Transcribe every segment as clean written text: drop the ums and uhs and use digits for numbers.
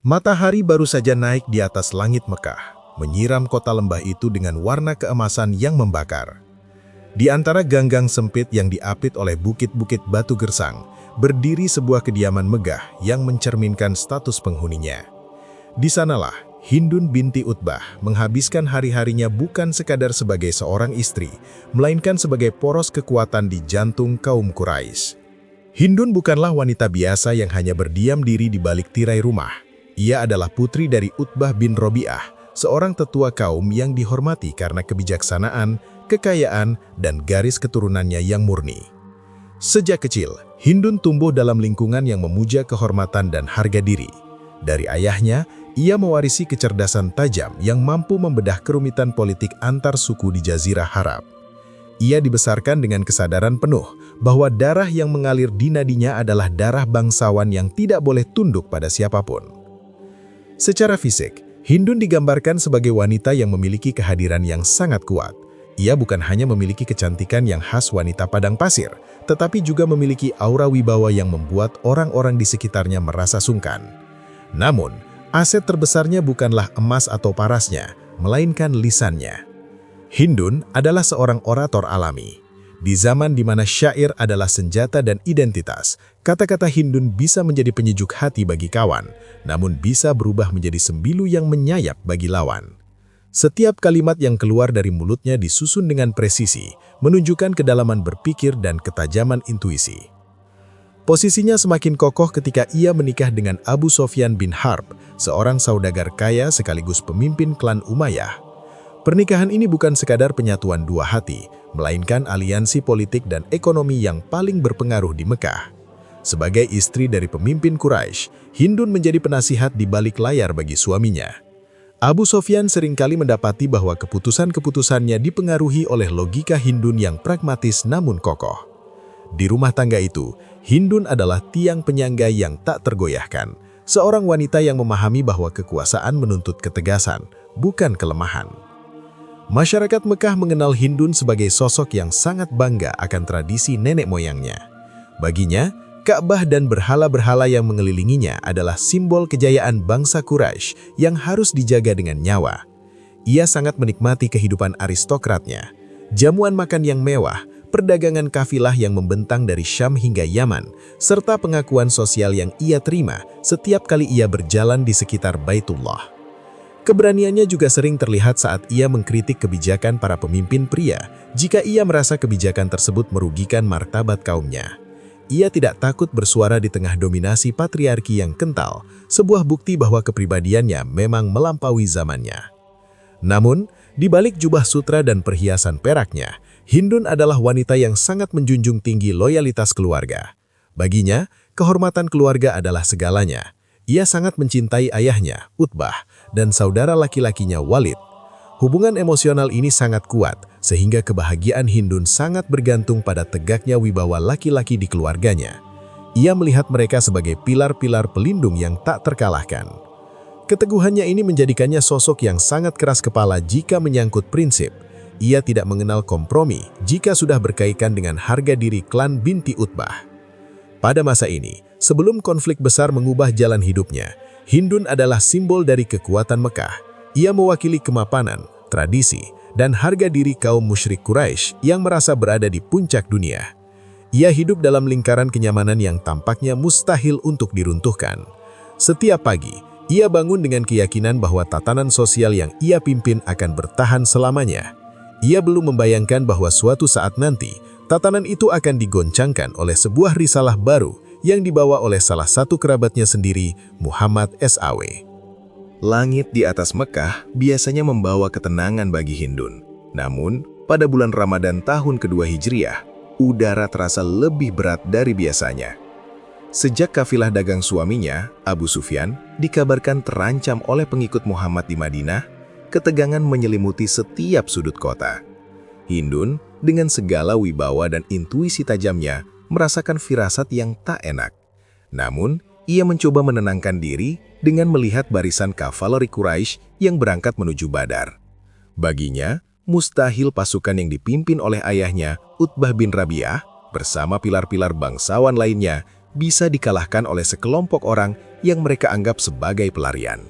Matahari baru saja naik di atas langit Mekah, menyiram kota lembah itu dengan warna keemasan yang membakar. Di antara gang-gang sempit yang diapit oleh bukit-bukit batu gersang, berdiri sebuah kediaman megah yang mencerminkan status penghuninya. Di sanalah, Hindun binti Utbah menghabiskan hari-harinya bukan sekadar sebagai seorang istri, melainkan sebagai poros kekuatan di jantung kaum Quraisy. Hindun bukanlah wanita biasa yang hanya berdiam diri di balik tirai rumah. Ia adalah putri dari Utbah bin Robi'ah, seorang tetua kaum yang dihormati karena kebijaksanaan, kekayaan, dan garis keturunannya yang murni. Sejak kecil, Hindun tumbuh dalam lingkungan yang memuja kehormatan dan harga diri. Dari ayahnya, ia mewarisi kecerdasan tajam yang mampu membedah kerumitan politik antar suku di Jazirah Arab. Ia dibesarkan dengan kesadaran penuh bahwa darah yang mengalir di nadinya adalah darah bangsawan yang tidak boleh tunduk pada siapapun. Secara fisik, Hindun digambarkan sebagai wanita yang memiliki kehadiran yang sangat kuat. Ia bukan hanya memiliki kecantikan yang khas wanita padang pasir, tetapi juga memiliki aura wibawa yang membuat orang-orang di sekitarnya merasa sungkan. Namun, aset terbesarnya bukanlah emas atau parasnya, melainkan lisannya. Hindun adalah seorang orator alami. Di zaman di mana syair adalah senjata dan identitas, kata-kata Hindun bisa menjadi penyejuk hati bagi kawan, namun bisa berubah menjadi sembilu yang menyayap bagi lawan. Setiap kalimat yang keluar dari mulutnya disusun dengan presisi, menunjukkan kedalaman berpikir dan ketajaman intuisi. Posisinya semakin kokoh ketika ia menikah dengan Abu Sofyan bin Harb, seorang saudagar kaya sekaligus pemimpin klan Umayyah. Pernikahan ini bukan sekadar penyatuan dua hati, melainkan aliansi politik dan ekonomi yang paling berpengaruh di Mekah. Sebagai istri dari pemimpin Quraisy, Hindun menjadi penasihat di balik layar bagi suaminya. Abu Sofyan seringkali mendapati bahwa keputusan-keputusannya dipengaruhi oleh logika Hindun yang pragmatis namun kokoh. Di rumah tangga itu, Hindun adalah tiang penyangga yang tak tergoyahkan, seorang wanita yang memahami bahwa kekuasaan menuntut ketegasan, bukan kelemahan. Masyarakat Mekah mengenal Hindun sebagai sosok yang sangat bangga akan tradisi nenek moyangnya. Baginya, Ka'bah dan berhala-berhala yang mengelilinginya adalah simbol kejayaan bangsa Quraisy yang harus dijaga dengan nyawa. Ia sangat menikmati kehidupan aristokratnya, jamuan makan yang mewah, perdagangan kafilah yang membentang dari Syam hingga Yaman, serta pengakuan sosial yang ia terima setiap kali ia berjalan di sekitar Baitullah. Keberaniannya juga sering terlihat saat ia mengkritik kebijakan para pemimpin pria jika ia merasa kebijakan tersebut merugikan martabat kaumnya. Ia tidak takut bersuara di tengah dominasi patriarki yang kental, sebuah bukti bahwa kepribadiannya memang melampaui zamannya. Namun, di balik jubah sutra dan perhiasan peraknya, Hindun adalah wanita yang sangat menjunjung tinggi loyalitas keluarga. Baginya, kehormatan keluarga adalah segalanya. Ia sangat mencintai ayahnya, Utbah, dan saudara laki-lakinya Walid. Hubungan emosional ini sangat kuat, sehingga kebahagiaan Hindun sangat bergantung pada tegaknya wibawa laki-laki di keluarganya. Ia melihat mereka sebagai pilar-pilar pelindung yang tak terkalahkan. Keteguhannya ini menjadikannya sosok yang sangat keras kepala jika menyangkut prinsip. Ia tidak mengenal kompromi jika sudah berkaitan dengan harga diri klan binti Utbah. Pada masa ini, sebelum konflik besar mengubah jalan hidupnya, Hindun adalah simbol dari kekuatan Mekah. Ia mewakili kemapanan, tradisi, dan harga diri kaum musyrik Quraisy yang merasa berada di puncak dunia. Ia hidup dalam lingkaran kenyamanan yang tampaknya mustahil untuk diruntuhkan. Setiap pagi, ia bangun dengan keyakinan bahwa tatanan sosial yang ia pimpin akan bertahan selamanya. Ia belum membayangkan bahwa suatu saat nanti, tatanan itu akan digoncangkan oleh sebuah risalah baru yang dibawa oleh salah satu kerabatnya sendiri, Muhammad SAW. Langit di atas Mekah biasanya membawa ketenangan bagi Hindun. Namun, pada bulan Ramadan tahun kedua Hijriah, udara terasa lebih berat dari biasanya. Sejak kafilah dagang suaminya, Abu Sufyan, dikabarkan terancam oleh pengikut Muhammad di Madinah, ketegangan menyelimuti setiap sudut kota. Hindun, dengan segala wibawa dan intuisi tajamnya, merasakan firasat yang tak enak. Namun, ia mencoba menenangkan diri dengan melihat barisan kavaleri Quraisy yang berangkat menuju Badar. Baginya, mustahil pasukan yang dipimpin oleh ayahnya, Utbah bin Rabi'ah, bersama pilar-pilar bangsawan lainnya, bisa dikalahkan oleh sekelompok orang yang mereka anggap sebagai pelarian.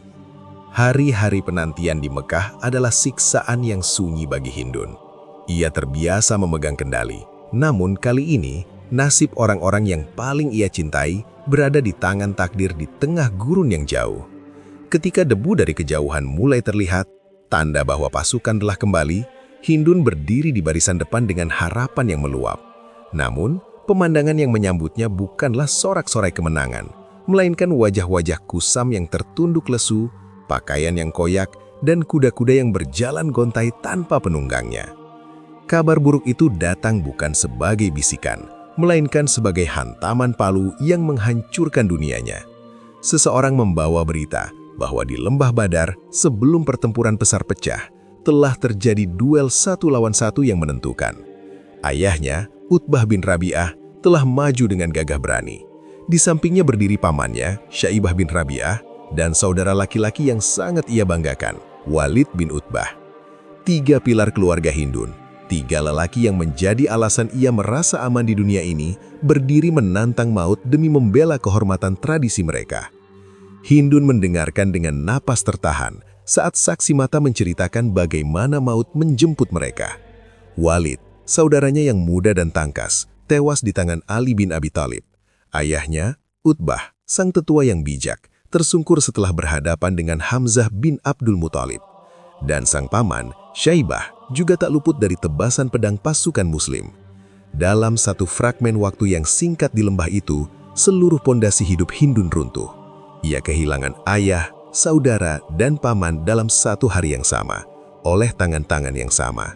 Hari-hari penantian di Mekah adalah siksaan yang sunyi bagi Hindun. Ia terbiasa memegang kendali, namun kali ini nasib orang-orang yang paling ia cintai berada di tangan takdir di tengah gurun yang jauh. Ketika debu dari kejauhan mulai terlihat, tanda bahwa pasukan telah kembali, Hindun berdiri di barisan depan dengan harapan yang meluap. Namun, pemandangan yang menyambutnya bukanlah sorak-sorai kemenangan, melainkan wajah-wajah kusam yang tertunduk lesu, pakaian yang koyak, dan kuda-kuda yang berjalan gontai tanpa penunggangnya. Kabar buruk itu datang bukan sebagai bisikan, melainkan sebagai hantaman palu yang menghancurkan dunianya. Seseorang membawa berita bahwa di Lembah Badar, sebelum pertempuran besar pecah, telah terjadi duel 1 lawan 1 yang menentukan. Ayahnya, Utbah bin Rabi'ah, telah maju dengan gagah berani. Di sampingnya berdiri pamannya, Syaibah bin Rabi'ah, dan saudara laki-laki yang sangat ia banggakan, Walid bin Utbah. 3 pilar keluarga Hindun, 3 lelaki yang menjadi alasan ia merasa aman di dunia ini, berdiri menantang maut demi membela kehormatan tradisi mereka. Hindun mendengarkan dengan napas tertahan saat saksi mata menceritakan bagaimana maut menjemput mereka. Walid, saudaranya yang muda dan tangkas, tewas di tangan Ali bin Abi Thalib. Ayahnya, Utbah, sang tetua yang bijak, tersungkur setelah berhadapan dengan Hamzah bin Abdul Muthalib. Dan sang paman, Syaibah, juga tak luput dari tebasan pedang pasukan Muslim. Dalam satu fragmen waktu yang singkat di lembah itu, seluruh pondasi hidup Hindun runtuh. Ia kehilangan ayah, saudara, dan paman dalam satu hari yang sama, oleh tangan-tangan yang sama.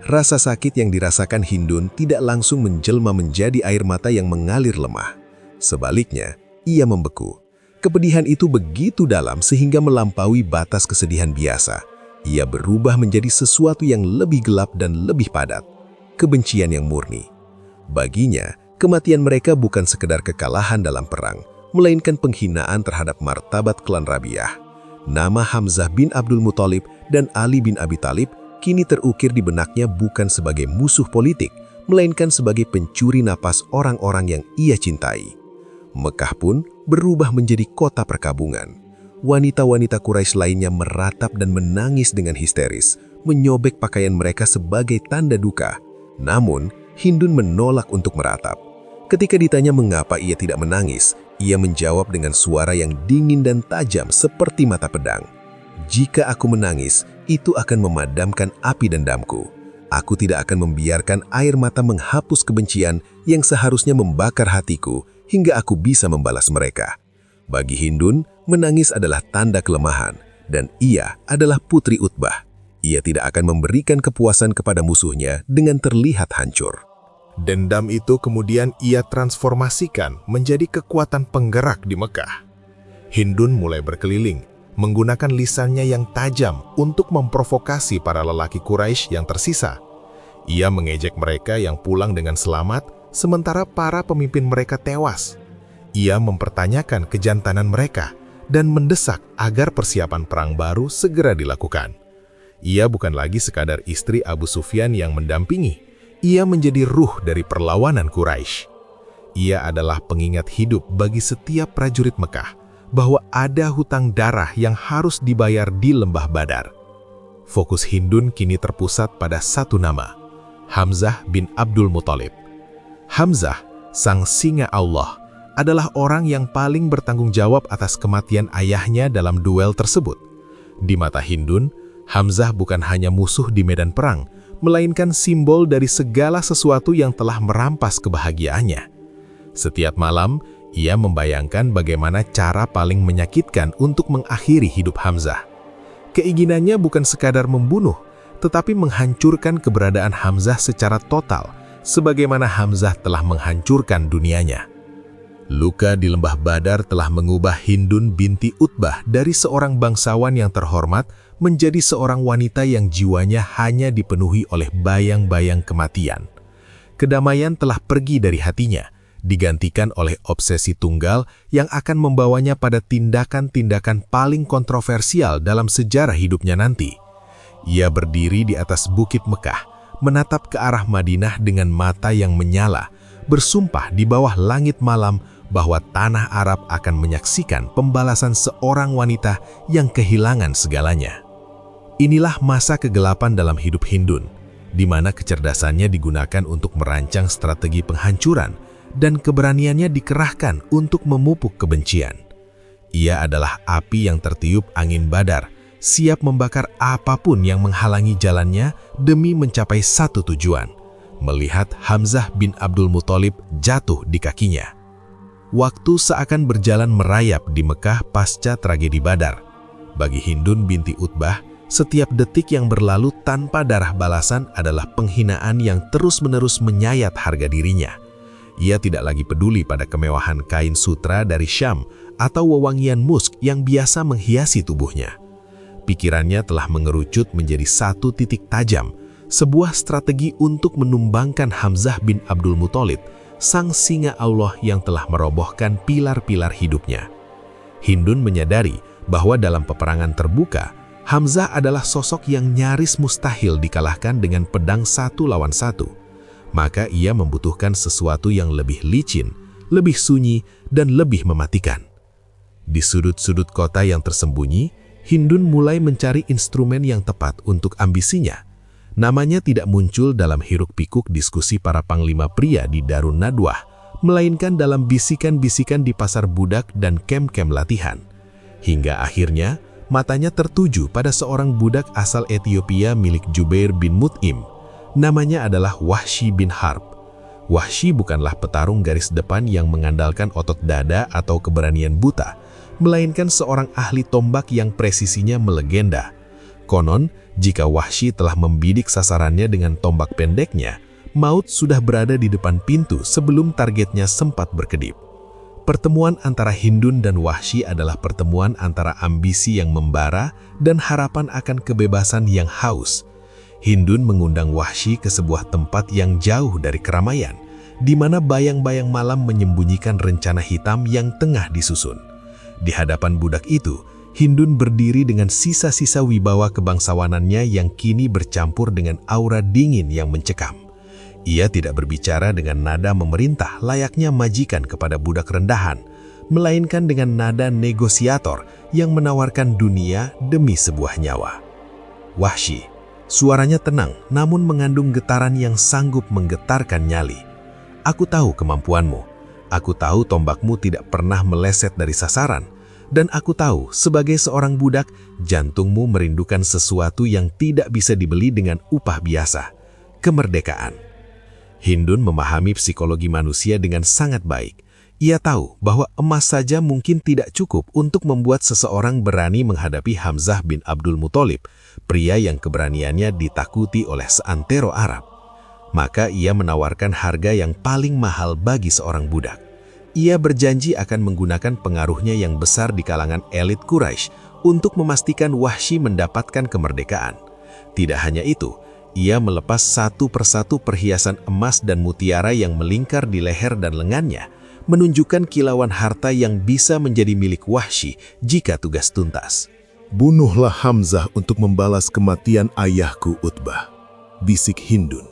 Rasa sakit yang dirasakan Hindun tidak langsung menjelma menjadi air mata yang mengalir lemah. Sebaliknya, ia membeku. Kepedihan itu begitu dalam sehingga melampaui batas kesedihan biasa. Ia berubah menjadi sesuatu yang lebih gelap dan lebih padat. Kebencian yang murni. Baginya, kematian mereka bukan sekedar kekalahan dalam perang, melainkan penghinaan terhadap martabat klan Rabi'ah. Nama Hamzah bin Abdul Muthalib dan Ali bin Abi Thalib kini terukir di benaknya bukan sebagai musuh politik, melainkan sebagai pencuri napas orang-orang yang ia cintai. Mekah pun berubah menjadi kota perkabungan. Wanita-wanita Quraisy lainnya meratap dan menangis dengan histeris, menyobek pakaian mereka sebagai tanda duka. Namun, Hindun menolak untuk meratap. Ketika ditanya mengapa ia tidak menangis, ia menjawab dengan suara yang dingin dan tajam seperti mata pedang. "Jika aku menangis, itu akan memadamkan api dendamku. Aku tidak akan membiarkan air mata menghapus kebencian yang seharusnya membakar hatiku hingga aku bisa membalas mereka." Bagi Hindun, menangis adalah tanda kelemahan, dan ia adalah putri Utbah. Ia tidak akan memberikan kepuasan kepada musuhnya dengan terlihat hancur. Dendam itu kemudian ia transformasikan menjadi kekuatan penggerak di Mekah. Hindun mulai berkeliling, menggunakan lisannya yang tajam untuk memprovokasi para lelaki Quraisy yang tersisa. Ia mengejek mereka yang pulang dengan selamat, sementara para pemimpin mereka tewas. Ia mempertanyakan kejantanan mereka dan mendesak agar persiapan perang baru segera dilakukan. Ia bukan lagi sekadar istri Abu Sufyan yang mendampingi. Ia menjadi ruh dari perlawanan Quraisy. Ia adalah pengingat hidup bagi setiap prajurit Mekah bahwa ada hutang darah yang harus dibayar di Lembah Badar. Fokus Hindun kini terpusat pada satu nama, Hamzah bin Abdul Muthalib. Hamzah, sang singa Allah, adalah orang yang paling bertanggung jawab atas kematian ayahnya dalam duel tersebut. Di mata Hindun, Hamzah bukan hanya musuh di medan perang, melainkan simbol dari segala sesuatu yang telah merampas kebahagiaannya. Setiap malam, ia membayangkan bagaimana cara paling menyakitkan untuk mengakhiri hidup Hamzah. Keinginannya bukan sekadar membunuh, tetapi menghancurkan keberadaan Hamzah secara total, sebagaimana Hamzah telah menghancurkan dunianya. Luka di Lembah Badar telah mengubah Hindun binti Utbah dari seorang bangsawan yang terhormat menjadi seorang wanita yang jiwanya hanya dipenuhi oleh bayang-bayang kematian. Kedamaian telah pergi dari hatinya, digantikan oleh obsesi tunggal yang akan membawanya pada tindakan-tindakan paling kontroversial dalam sejarah hidupnya nanti. Ia berdiri di atas bukit Mekah, menatap ke arah Madinah dengan mata yang menyala, bersumpah di bawah langit malam bahwa tanah Arab akan menyaksikan pembalasan seorang wanita yang kehilangan segalanya. Inilah masa kegelapan dalam hidup Hindun, di mana kecerdasannya digunakan untuk merancang strategi penghancuran dan keberaniannya dikerahkan untuk memupuk kebencian. Ia adalah api yang tertiup angin badar, siap membakar apapun yang menghalangi jalannya demi mencapai satu tujuan, melihat Hamzah bin Abdul Muthalib jatuh di kakinya. Waktu seakan berjalan merayap di Mekah pasca tragedi Badar. Bagi Hindun binti Utbah, setiap detik yang berlalu tanpa darah balasan adalah penghinaan yang terus-menerus menyayat harga dirinya. Ia tidak lagi peduli pada kemewahan kain sutra dari Syam atau wewangian musk yang biasa menghiasi tubuhnya. Pikirannya telah mengerucut menjadi satu titik tajam, sebuah strategi untuk menumbangkan Hamzah bin Abdul Muthalib, sang singa Allah yang telah merobohkan pilar-pilar hidupnya. Hindun menyadari bahwa dalam peperangan terbuka, Hamzah adalah sosok yang nyaris mustahil dikalahkan dengan pedang 1 lawan 1. Maka ia membutuhkan sesuatu yang lebih licin, lebih sunyi, dan lebih mematikan. Di sudut-sudut kota yang tersembunyi, Hindun mulai mencari instrumen yang tepat untuk ambisinya. Namanya tidak muncul dalam hiruk-pikuk diskusi para panglima pria di Darun Nadwah, melainkan dalam bisikan-bisikan di pasar budak dan kem-kem latihan. Hingga akhirnya, matanya tertuju pada seorang budak asal Ethiopia milik Jubair bin Mut'im. Namanya adalah Wahsy bin Harb. Wahsy bukanlah petarung garis depan yang mengandalkan otot dada atau keberanian buta, melainkan seorang ahli tombak yang presisinya melegenda. Konon, jika Wahsy telah membidik sasarannya dengan tombak pendeknya, maut sudah berada di depan pintu sebelum targetnya sempat berkedip. Pertemuan antara Hindun dan Wahsy adalah pertemuan antara ambisi yang membara dan harapan akan kebebasan yang haus. Hindun mengundang Wahsy ke sebuah tempat yang jauh dari keramaian, di mana bayang-bayang malam menyembunyikan rencana hitam yang tengah disusun. Di hadapan budak itu, Hindun berdiri dengan sisa-sisa wibawa kebangsawanannya yang kini bercampur dengan aura dingin yang mencekam. Ia tidak berbicara dengan nada memerintah layaknya majikan kepada budak rendahan, melainkan dengan nada negosiator yang menawarkan dunia demi sebuah nyawa. Wahsy, suaranya tenang namun mengandung getaran yang sanggup menggetarkan nyali. Aku tahu kemampuanmu. Aku tahu tombakmu tidak pernah meleset dari sasaran. Dan aku tahu, sebagai seorang budak, jantungmu merindukan sesuatu yang tidak bisa dibeli dengan upah biasa, kemerdekaan. Hindun memahami psikologi manusia dengan sangat baik. Ia tahu bahwa emas saja mungkin tidak cukup untuk membuat seseorang berani menghadapi Hamzah bin Abdul Muthalib, pria yang keberaniannya ditakuti oleh seantero Arab. Maka ia menawarkan harga yang paling mahal bagi seorang budak. Ia berjanji akan menggunakan pengaruhnya yang besar di kalangan elit Quraisy untuk memastikan Wahsy mendapatkan kemerdekaan. Tidak hanya itu, ia melepas satu persatu perhiasan emas dan mutiara yang melingkar di leher dan lengannya, menunjukkan kilauan harta yang bisa menjadi milik Wahsy jika tugas tuntas. "Bunuhlah Hamzah untuk membalas kematian ayahku Utbah," bisik Hindun.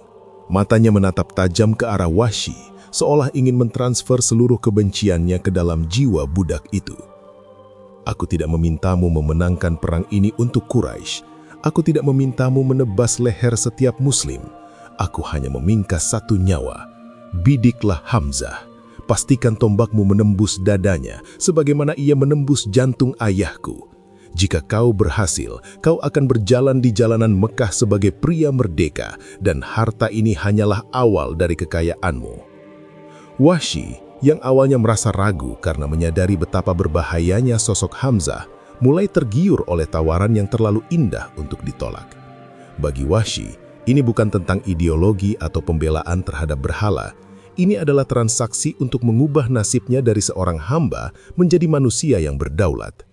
Matanya menatap tajam ke arah Wahsy, seolah ingin mentransfer seluruh kebenciannya ke dalam jiwa budak itu. "Aku tidak memintamu memenangkan perang ini untuk Quraisy. Aku tidak memintamu menebas leher setiap muslim. Aku hanya meminta satu nyawa. Bidiklah Hamzah. Pastikan tombakmu menembus dadanya, sebagaimana ia menembus jantung ayahku. Jika kau berhasil, kau akan berjalan di jalanan Mekah sebagai pria merdeka, dan harta ini hanyalah awal dari kekayaanmu." Wahsy, yang awalnya merasa ragu karena menyadari betapa berbahayanya sosok Hamzah, mulai tergiur oleh tawaran yang terlalu indah untuk ditolak. Bagi Wahsy, ini bukan tentang ideologi atau pembelaan terhadap berhala. Ini adalah transaksi untuk mengubah nasibnya dari seorang hamba menjadi manusia yang berdaulat.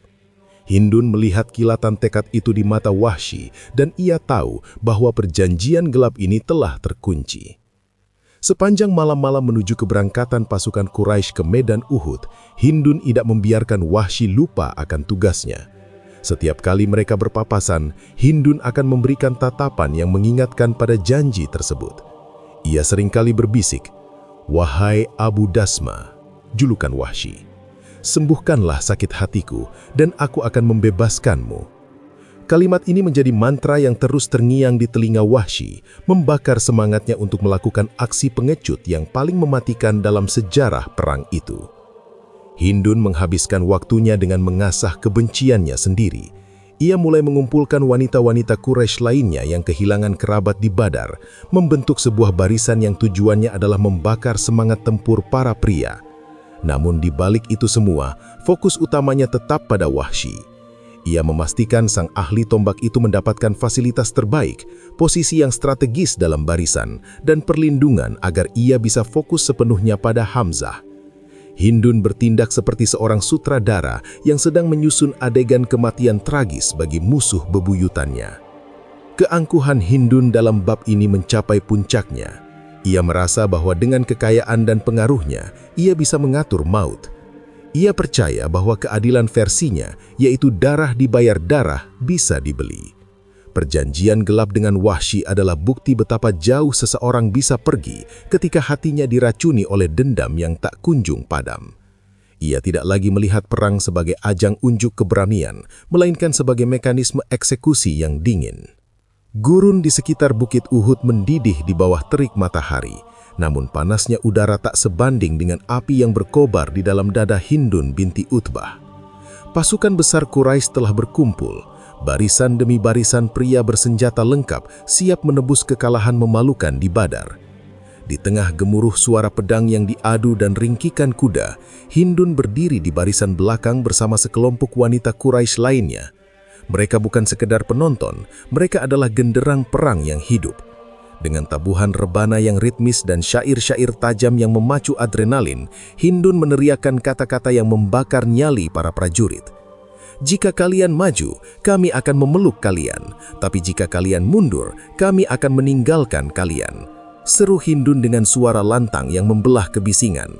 Hindun melihat kilatan tekad itu di mata Wahsy, dan ia tahu bahwa perjanjian gelap ini telah terkunci. Sepanjang malam-malam menuju keberangkatan pasukan Quraisy ke medan Uhud, Hindun tidak membiarkan Wahsy lupa akan tugasnya. Setiap kali mereka berpapasan, Hindun akan memberikan tatapan yang mengingatkan pada janji tersebut. Ia seringkali berbisik, "Wahai Abu Dasma, julukan Wahsy. Sembuhkanlah sakit hatiku dan aku akan membebaskanmu. Kalimat ini menjadi mantra yang terus terngiang di telinga Wahsy, membakar semangatnya untuk melakukan aksi pengecut yang paling mematikan dalam sejarah perang itu. Hindun menghabiskan waktunya dengan mengasah kebenciannya sendiri. Ia mulai mengumpulkan wanita-wanita Quraisy lainnya yang kehilangan kerabat di Badar, membentuk sebuah barisan yang tujuannya adalah membakar semangat tempur para pria. Namun di balik itu semua, fokus utamanya tetap pada Wahsy. Ia memastikan sang ahli tombak itu mendapatkan fasilitas terbaik, posisi yang strategis dalam barisan, dan perlindungan agar ia bisa fokus sepenuhnya pada Hamzah. Hindun bertindak seperti seorang sutradara yang sedang menyusun adegan kematian tragis bagi musuh bebuyutannya. Keangkuhan Hindun dalam bab ini mencapai puncaknya. Ia merasa bahwa dengan kekayaan dan pengaruhnya, ia bisa mengatur maut. Ia percaya bahwa keadilan versinya, yaitu darah dibayar darah, bisa dibeli. Perjanjian gelap dengan Wahsy adalah bukti betapa jauh seseorang bisa pergi ketika hatinya diracuni oleh dendam yang tak kunjung padam. Ia tidak lagi melihat perang sebagai ajang unjuk keberanian, melainkan sebagai mekanisme eksekusi yang dingin. Gurun di sekitar Bukit Uhud mendidih di bawah terik matahari, namun panasnya udara tak sebanding dengan api yang berkobar di dalam dada Hindun binti Utbah. Pasukan besar Quraisy telah berkumpul. Barisan demi barisan pria bersenjata lengkap siap menebus kekalahan memalukan di Badar. Di tengah gemuruh suara pedang yang diadu dan ringkikan kuda, Hindun berdiri di barisan belakang bersama sekelompok wanita Quraisy lainnya. Mereka bukan sekedar penonton, mereka adalah genderang perang yang hidup. Dengan tabuhan rebana yang ritmis dan syair-syair tajam yang memacu adrenalin, Hindun meneriakkan kata-kata yang membakar nyali para prajurit. Jika kalian maju, kami akan memeluk kalian. Tapi jika kalian mundur, kami akan meninggalkan kalian. Seru Hindun dengan suara lantang yang membelah kebisingan.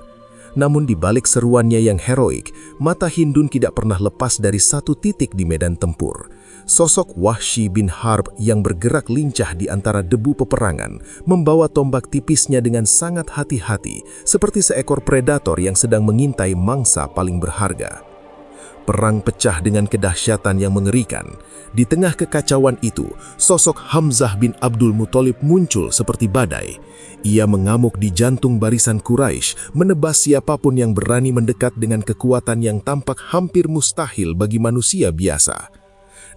Namun di balik seruannya yang heroik, mata Hindun tidak pernah lepas dari satu titik di medan tempur. Sosok Wahsy bin Harb yang bergerak lincah di antara debu peperangan, membawa tombak tipisnya dengan sangat hati-hati, seperti seekor predator yang sedang mengintai mangsa paling berharga. Perang pecah dengan kedahsyatan yang mengerikan. Di tengah kekacauan itu, sosok Hamzah bin Abdul Muthalib muncul seperti badai. Ia mengamuk di jantung barisan Quraisy, menebas siapapun yang berani mendekat dengan kekuatan yang tampak hampir mustahil bagi manusia biasa.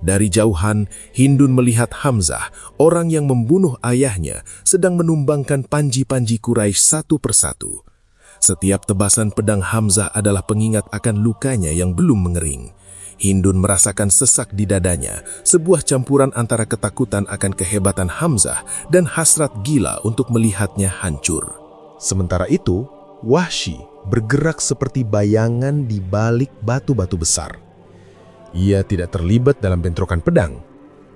Dari jauhan, Hindun melihat Hamzah, orang yang membunuh ayahnya, sedang menumbangkan panji-panji Quraisy satu persatu. Setiap tebasan pedang Hamzah adalah pengingat akan lukanya yang belum mengering. Hindun merasakan sesak di dadanya, sebuah campuran antara ketakutan akan kehebatan Hamzah dan hasrat gila untuk melihatnya hancur. Sementara itu, Wahsy bergerak seperti bayangan di balik batu-batu besar. Ia tidak terlibat dalam bentrokan pedang.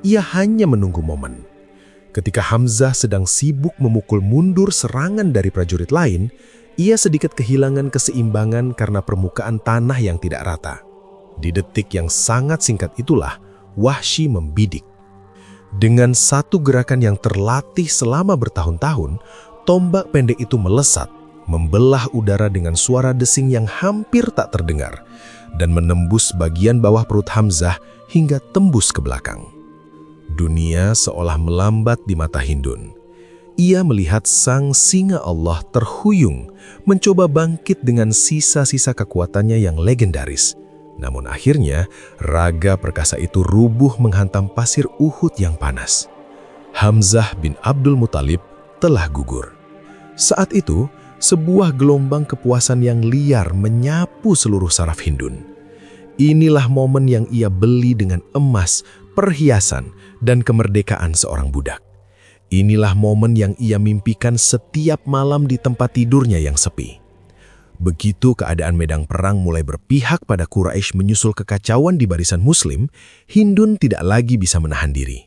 Ia hanya menunggu momen. Ketika Hamzah sedang sibuk memukul mundur serangan dari prajurit lain, ia sedikit kehilangan keseimbangan karena permukaan tanah yang tidak rata. Di detik yang sangat singkat itulah, Wahsy membidik. Dengan satu gerakan yang terlatih selama bertahun-tahun, tombak pendek itu melesat, membelah udara dengan suara desing yang hampir tak terdengar, dan menembus bagian bawah perut Hamzah hingga tembus ke belakang. Dunia seolah melambat di mata Hindun. Ia melihat sang singa Allah terhuyung, mencoba bangkit dengan sisa-sisa kekuatannya yang legendaris. Namun akhirnya, raga perkasa itu rubuh menghantam pasir Uhud yang panas. Hamzah bin Abdul Muthalib telah gugur. Saat itu, sebuah gelombang kepuasan yang liar menyapu seluruh saraf Hindun. Inilah momen yang ia beli dengan emas, perhiasan, dan kemerdekaan seorang budak. Inilah momen yang ia mimpikan setiap malam di tempat tidurnya yang sepi. Begitu keadaan medan perang mulai berpihak pada Quraisy menyusul kekacauan di barisan Muslim, Hindun tidak lagi bisa menahan diri.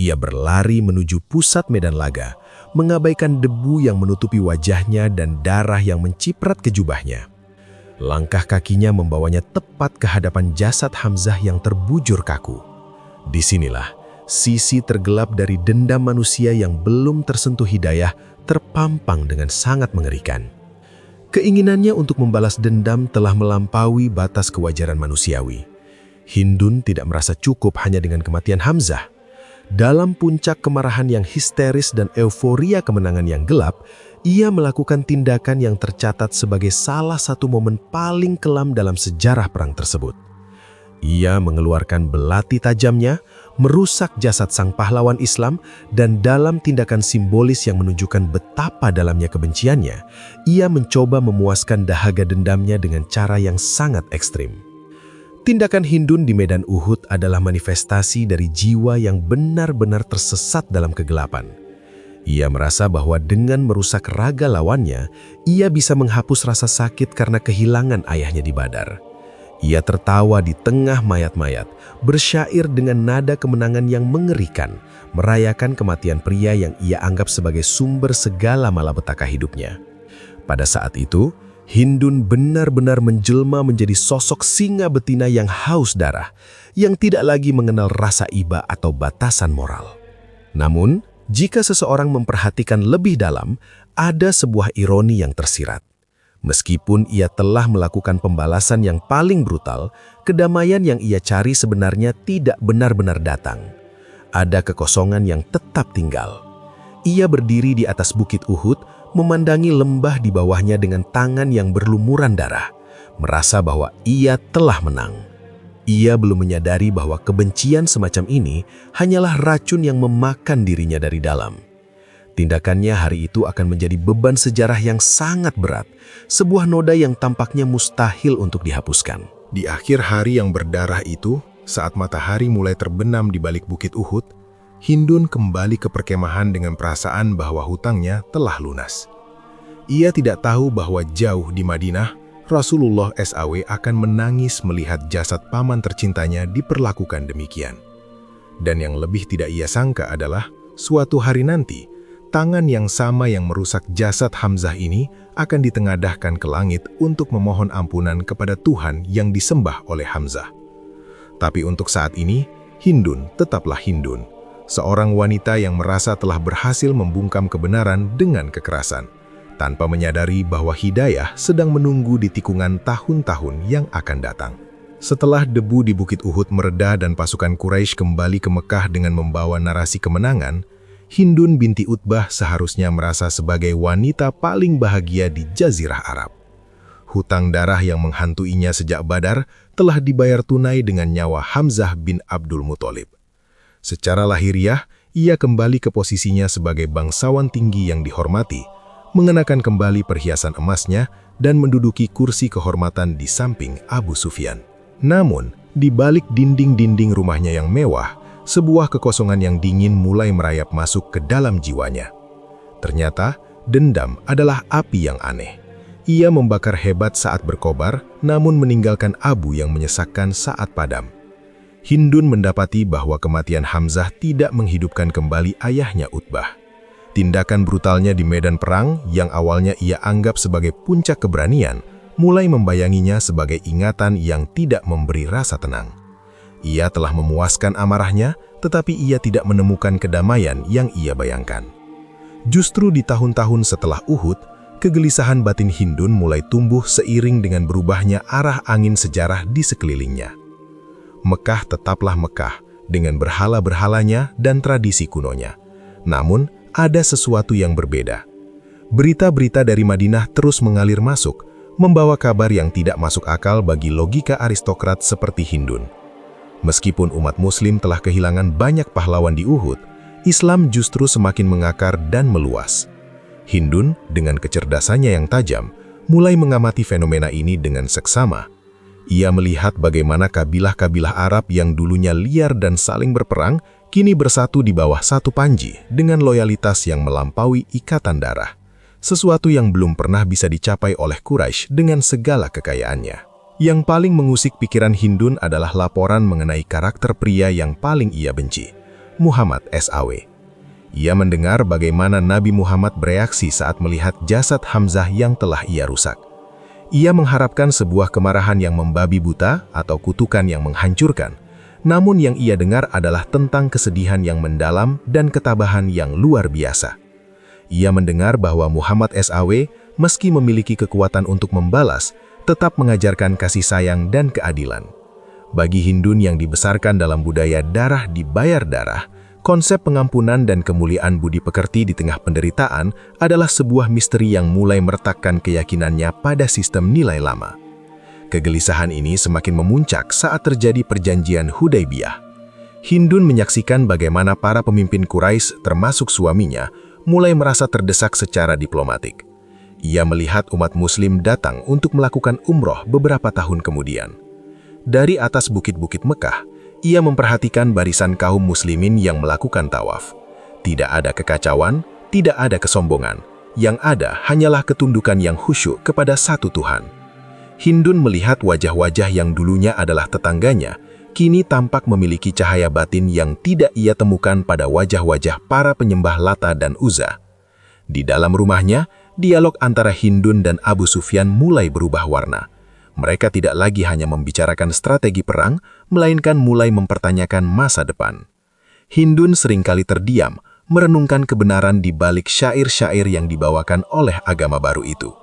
Ia berlari menuju pusat medan laga, mengabaikan debu yang menutupi wajahnya dan darah yang menciprat ke jubahnya. Langkah kakinya membawanya tepat ke hadapan jasad Hamzah yang terbujur kaku. Disinilah sisi tergelap dari dendam manusia yang belum tersentuh hidayah terpampang dengan sangat mengerikan. Keinginannya untuk membalas dendam telah melampaui batas kewajaran manusiawi. Hindun tidak merasa cukup hanya dengan kematian Hamzah. Dalam puncak kemarahan yang histeris dan euforia kemenangan yang gelap, ia melakukan tindakan yang tercatat sebagai salah satu momen paling kelam dalam sejarah perang tersebut. Ia mengeluarkan belati tajamnya, merusak jasad sang pahlawan Islam, dan dalam tindakan simbolis yang menunjukkan betapa dalamnya kebenciannya, ia mencoba memuaskan dahaga dendamnya dengan cara yang sangat ekstrim. Tindakan Hindun di medan Uhud adalah manifestasi dari jiwa yang benar-benar tersesat dalam kegelapan. Ia merasa bahwa dengan merusak raga lawannya, ia bisa menghapus rasa sakit karena kehilangan ayahnya di Badar. Ia tertawa di tengah mayat-mayat, bersyair dengan nada kemenangan yang mengerikan, merayakan kematian pria yang ia anggap sebagai sumber segala malapetaka hidupnya. Pada saat itu, Hindun benar-benar menjelma menjadi sosok singa betina yang haus darah, yang tidak lagi mengenal rasa iba atau batasan moral. Namun, jika seseorang memperhatikan lebih dalam, ada sebuah ironi yang tersirat. Meskipun ia telah melakukan pembalasan yang paling brutal, kedamaian yang ia cari sebenarnya tidak benar-benar datang. Ada kekosongan yang tetap tinggal. Ia berdiri di atas bukit Uhud, memandangi lembah di bawahnya dengan tangan yang berlumuran darah, merasa bahwa ia telah menang. Ia belum menyadari bahwa kebencian semacam ini hanyalah racun yang memakan dirinya dari dalam. Tindakannya hari itu akan menjadi beban sejarah yang sangat berat, sebuah noda yang tampaknya mustahil untuk dihapuskan. Di akhir hari yang berdarah itu, saat matahari mulai terbenam di balik bukit Uhud, Hindun kembali ke perkemahan dengan perasaan bahwa hutangnya telah lunas. Ia tidak tahu bahwa jauh di Madinah, Rasulullah SAW akan menangis melihat jasad paman tercintanya diperlakukan demikian. Dan yang lebih tidak ia sangka adalah, suatu hari nanti, tangan yang sama yang merusak jasad Hamzah ini akan ditengadahkan ke langit untuk memohon ampunan kepada Tuhan yang disembah oleh Hamzah. Tapi untuk saat ini, Hindun tetaplah Hindun. Seorang wanita yang merasa telah berhasil membungkam kebenaran dengan kekerasan, tanpa menyadari bahwa hidayah sedang menunggu di tikungan tahun-tahun yang akan datang. Setelah debu di Bukit Uhud mereda dan pasukan Quraisy kembali ke Mekah dengan membawa narasi kemenangan, Hindun binti Utbah seharusnya merasa sebagai wanita paling bahagia di Jazirah Arab. Hutang darah yang menghantuinya sejak Badar telah dibayar tunai dengan nyawa Hamzah bin Abdul Muthalib. Secara lahiriah, ia kembali ke posisinya sebagai bangsawan tinggi yang dihormati, mengenakan kembali perhiasan emasnya dan menduduki kursi kehormatan di samping Abu Sufyan. Namun, di balik dinding-dinding rumahnya yang mewah, sebuah kekosongan yang dingin mulai merayap masuk ke dalam jiwanya. Ternyata, dendam adalah api yang aneh. Ia membakar hebat saat berkobar, namun meninggalkan abu yang menyesakkan saat padam. Hindun mendapati bahwa kematian Hamzah tidak menghidupkan kembali ayahnya Utbah. Tindakan brutalnya di medan perang yang awalnya ia anggap sebagai puncak keberanian, mulai membayanginya sebagai ingatan yang tidak memberi rasa tenang. Ia telah memuaskan amarahnya, tetapi ia tidak menemukan kedamaian yang ia bayangkan. Justru di tahun-tahun setelah Uhud, kegelisahan batin Hindun mulai tumbuh seiring dengan berubahnya arah angin sejarah di sekelilingnya. Mekah tetaplah Mekah, dengan berhala-berhalanya dan tradisi kunonya. Namun, ada sesuatu yang berbeda. Berita-berita dari Madinah terus mengalir masuk, membawa kabar yang tidak masuk akal bagi logika aristokrat seperti Hindun. Meskipun umat muslim telah kehilangan banyak pahlawan di Uhud, Islam justru semakin mengakar dan meluas. Hindun, dengan kecerdasannya yang tajam, mulai mengamati fenomena ini dengan seksama. Ia melihat bagaimana kabilah-kabilah Arab yang dulunya liar dan saling berperang, kini bersatu di bawah satu panji dengan loyalitas yang melampaui ikatan darah. Sesuatu yang belum pernah bisa dicapai oleh Quraisy dengan segala kekayaannya. Yang paling mengusik pikiran Hindun adalah laporan mengenai karakter pria yang paling ia benci, Muhammad SAW. Ia mendengar bagaimana Nabi Muhammad bereaksi saat melihat jasad Hamzah yang telah ia rusak. Ia mengharapkan sebuah kemarahan yang membabi buta atau kutukan yang menghancurkan. Namun yang ia dengar adalah tentang kesedihan yang mendalam dan ketabahan yang luar biasa. Ia mendengar bahwa Muhammad SAW meski memiliki kekuatan untuk membalas, tetap mengajarkan kasih sayang dan keadilan. Bagi Hindun yang dibesarkan dalam budaya darah dibayar darah, konsep pengampunan dan kemuliaan budi pekerti di tengah penderitaan adalah sebuah misteri yang mulai meretakkan keyakinannya pada sistem nilai lama. Kegelisahan ini semakin memuncak saat terjadi perjanjian Hudaybiyah. Hindun menyaksikan bagaimana para pemimpin Quraisy, termasuk suaminya, mulai merasa terdesak secara diplomatik. Ia melihat umat Muslim datang untuk melakukan umroh beberapa tahun kemudian. Dari atas bukit-bukit Mekah, ia memperhatikan barisan kaum muslimin yang melakukan tawaf. Tidak ada kekacauan, tidak ada kesombongan. Yang ada hanyalah ketundukan yang khusyuk kepada satu Tuhan. Hindun melihat wajah-wajah yang dulunya adalah tetangganya, kini tampak memiliki cahaya batin yang tidak ia temukan pada wajah-wajah para penyembah Lata dan Uzza. Di dalam rumahnya, dialog antara Hindun dan Abu Sufyan mulai berubah warna. Mereka tidak lagi hanya membicarakan strategi perang, melainkan mulai mempertanyakan masa depan. Hindun seringkali terdiam, merenungkan kebenaran di balik syair-syair yang dibawakan oleh agama baru itu.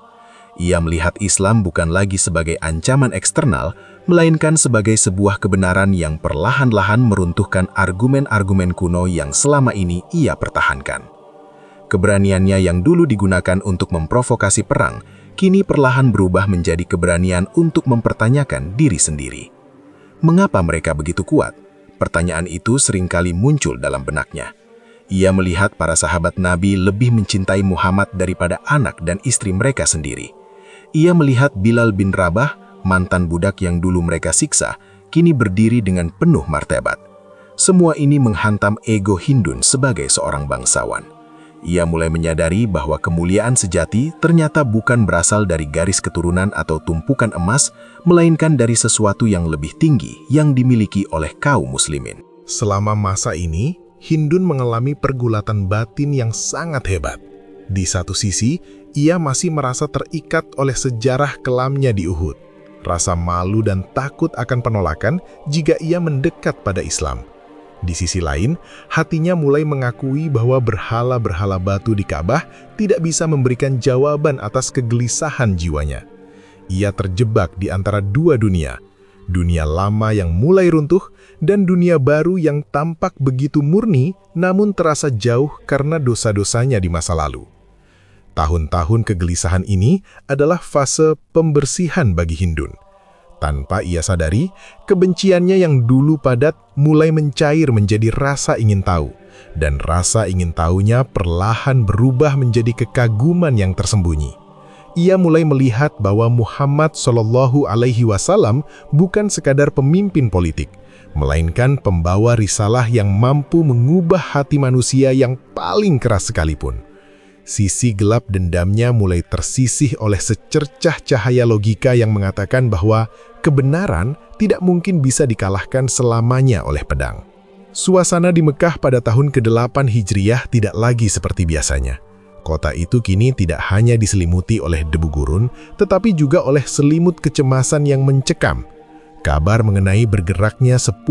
Ia melihat Islam bukan lagi sebagai ancaman eksternal, melainkan sebagai sebuah kebenaran yang perlahan-lahan meruntuhkan argumen-argumen kuno yang selama ini ia pertahankan. Keberaniannya yang dulu digunakan untuk memprovokasi perang, kini perlahan berubah menjadi keberanian untuk mempertanyakan diri sendiri. Mengapa mereka begitu kuat? Pertanyaan itu seringkali muncul dalam benaknya. Ia melihat para sahabat Nabi lebih mencintai Muhammad daripada anak dan istri mereka sendiri. Ia melihat Bilal bin Rabah, mantan budak yang dulu mereka siksa, kini berdiri dengan penuh martabat. Semua ini menghantam ego Hindun sebagai seorang bangsawan. Ia mulai menyadari bahwa kemuliaan sejati ternyata bukan berasal dari garis keturunan atau tumpukan emas, melainkan dari sesuatu yang lebih tinggi yang dimiliki oleh kaum muslimin. Selama masa ini, Hindun mengalami pergulatan batin yang sangat hebat. Di satu sisi, ia masih merasa terikat oleh sejarah kelamnya di Uhud. Rasa malu dan takut akan penolakan jika ia mendekat pada Islam. Di sisi lain, hatinya mulai mengakui bahwa berhala-berhala batu di Ka'bah tidak bisa memberikan jawaban atas kegelisahan jiwanya. Ia terjebak di antara dua dunia. Dunia lama yang mulai runtuh dan dunia baru yang tampak begitu murni namun terasa jauh karena dosa-dosanya di masa lalu. Tahun-tahun kegelisahan ini adalah fase pembersihan bagi Hindun. Tanpa ia sadari, kebenciannya yang dulu padat mulai mencair menjadi rasa ingin tahu, dan rasa ingin tahunya perlahan berubah menjadi kekaguman yang tersembunyi. Ia mulai melihat bahwa Muhammad SAW bukan sekadar pemimpin politik, melainkan pembawa risalah yang mampu mengubah hati manusia yang paling keras sekalipun. Sisi gelap dendamnya mulai tersisih oleh secercah cahaya logika yang mengatakan bahwa kebenaran tidak mungkin bisa dikalahkan selamanya oleh pedang. Suasana di Mekah pada tahun ke-8 Hijriah tidak lagi seperti biasanya. Kota itu kini tidak hanya diselimuti oleh debu gurun, tetapi juga oleh selimut kecemasan yang mencekam. Kabar mengenai bergeraknya 10.000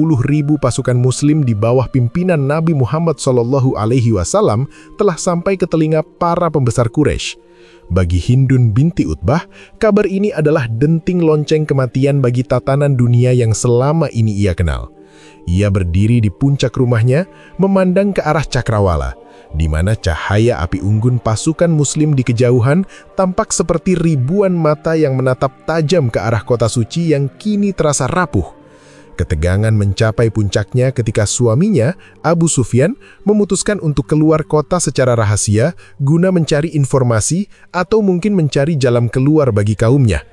pasukan muslim di bawah pimpinan Nabi Muhammad SAW telah sampai ke telinga para pembesar Quraisy. Bagi Hindun binti Utbah, kabar ini adalah denting lonceng kematian bagi tatanan dunia yang selama ini ia kenal. Ia berdiri di puncak rumahnya, memandang ke arah cakrawala, di mana cahaya api unggun pasukan muslim di kejauhan tampak seperti ribuan mata yang menatap tajam ke arah kota suci yang kini terasa rapuh. Ketegangan mencapai puncaknya ketika suaminya, Abu Sufyan, memutuskan untuk keluar kota secara rahasia guna mencari informasi atau mungkin mencari jalan keluar bagi kaumnya.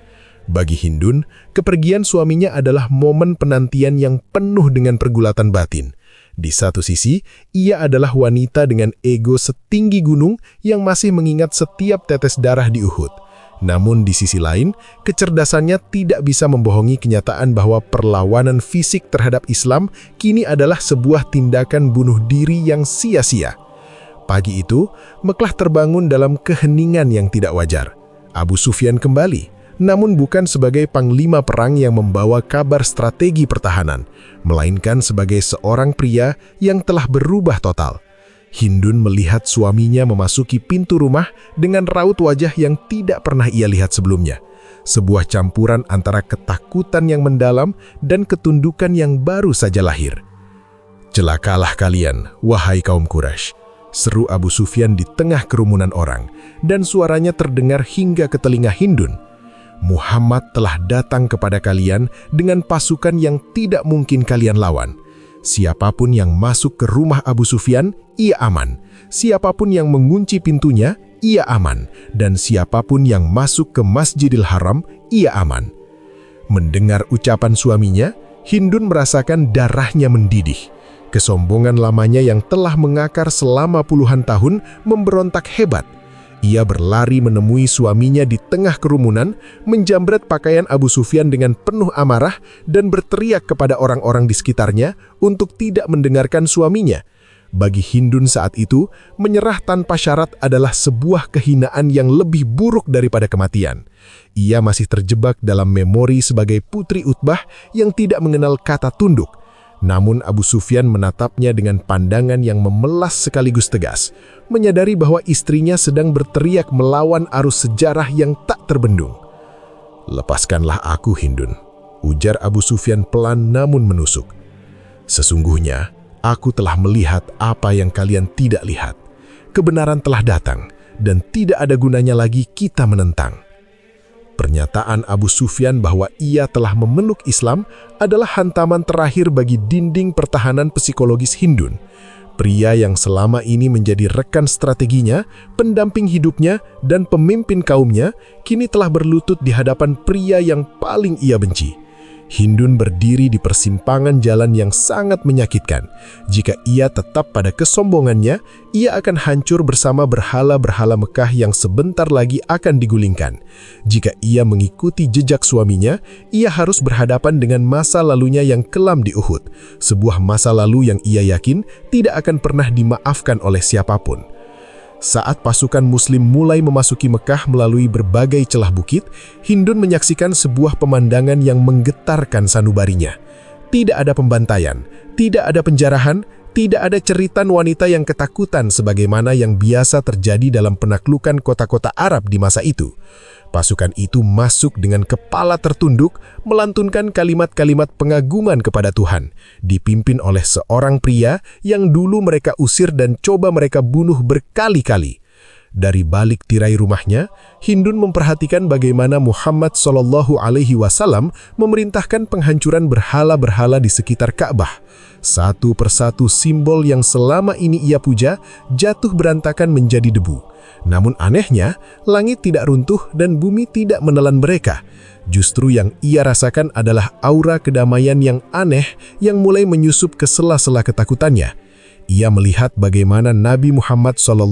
Bagi Hindun, kepergian suaminya adalah momen penantian yang penuh dengan pergulatan batin. Di satu sisi, ia adalah wanita dengan ego setinggi gunung yang masih mengingat setiap tetes darah di Uhud. Namun di sisi lain, kecerdasannya tidak bisa membohongi kenyataan bahwa perlawanan fisik terhadap Islam kini adalah sebuah tindakan bunuh diri yang sia-sia. Pagi itu, Mekah terbangun dalam keheningan yang tidak wajar. Abu Sufyan kembali, namun bukan sebagai panglima perang yang membawa kabar strategi pertahanan, melainkan sebagai seorang pria yang telah berubah total. Hindun melihat suaminya memasuki pintu rumah dengan raut wajah yang tidak pernah ia lihat sebelumnya. Sebuah campuran antara ketakutan yang mendalam dan ketundukan yang baru saja lahir. "Celakalah kalian, wahai kaum Quraisy," seru Abu Sufyan di tengah kerumunan orang, dan suaranya terdengar hingga ke telinga Hindun. "Muhammad telah datang kepada kalian dengan pasukan yang tidak mungkin kalian lawan. Siapapun yang masuk ke rumah Abu Sufyan, ia aman. Siapapun yang mengunci pintunya, ia aman. Dan siapapun yang masuk ke Masjidil Haram, ia aman." Mendengar ucapan suaminya, Hindun merasakan darahnya mendidih. Kesombongan lamanya yang telah mengakar selama puluhan tahun memberontak hebat. Ia berlari menemui suaminya di tengah kerumunan, menjambret pakaian Abu Sufyan dengan penuh amarah dan berteriak kepada orang-orang di sekitarnya untuk tidak mendengarkan suaminya. Bagi Hindun saat itu, menyerah tanpa syarat adalah sebuah kehinaan yang lebih buruk daripada kematian. Ia masih terjebak dalam memori sebagai putri Utbah yang tidak mengenal kata tunduk. Namun Abu Sufyan menatapnya dengan pandangan yang memelas sekaligus tegas, menyadari bahwa istrinya sedang berteriak melawan arus sejarah yang tak terbendung. "Lepaskanlah aku, Hindun," ujar Abu Sufyan pelan namun menusuk. "Sesungguhnya, aku telah melihat apa yang kalian tidak lihat. Kebenaran telah datang, dan tidak ada gunanya lagi kita menentang." Pernyataan Abu Sufyan bahwa ia telah memeluk Islam adalah hantaman terakhir bagi dinding pertahanan psikologis Hindun. Pria yang selama ini menjadi rekan strateginya, pendamping hidupnya, dan pemimpin kaumnya, kini telah berlutut di hadapan pria yang paling ia benci. Hindun berdiri di persimpangan jalan yang sangat menyakitkan. Jika ia tetap pada kesombongannya, ia akan hancur bersama berhala-berhala Mekah yang sebentar lagi akan digulingkan. Jika ia mengikuti jejak suaminya, ia harus berhadapan dengan masa lalunya yang kelam di Uhud. Sebuah masa lalu yang ia yakin tidak akan pernah dimaafkan oleh siapapun. Saat pasukan Muslim mulai memasuki Mekah melalui berbagai celah bukit, Hindun menyaksikan sebuah pemandangan yang menggetarkan sanubarinya. Tidak ada pembantaian, tidak ada penjarahan, tidak ada ceritan wanita yang ketakutan sebagaimana yang biasa terjadi dalam penaklukan kota-kota Arab di masa itu. Pasukan itu masuk dengan kepala tertunduk, melantunkan kalimat-kalimat pengagungan kepada Tuhan, dipimpin oleh seorang pria yang dulu mereka usir dan coba mereka bunuh berkali-kali. Dari balik tirai rumahnya, Hindun memperhatikan bagaimana Muhammad SAW memerintahkan penghancuran berhala-berhala di sekitar Ka'bah. Satu persatu simbol yang selama ini ia puja jatuh berantakan menjadi debu. Namun anehnya, langit tidak runtuh dan bumi tidak menelan mereka. Justru yang ia rasakan adalah aura kedamaian yang aneh yang mulai menyusup ke sela-sela ketakutannya. Ia melihat bagaimana Nabi Muhammad SAW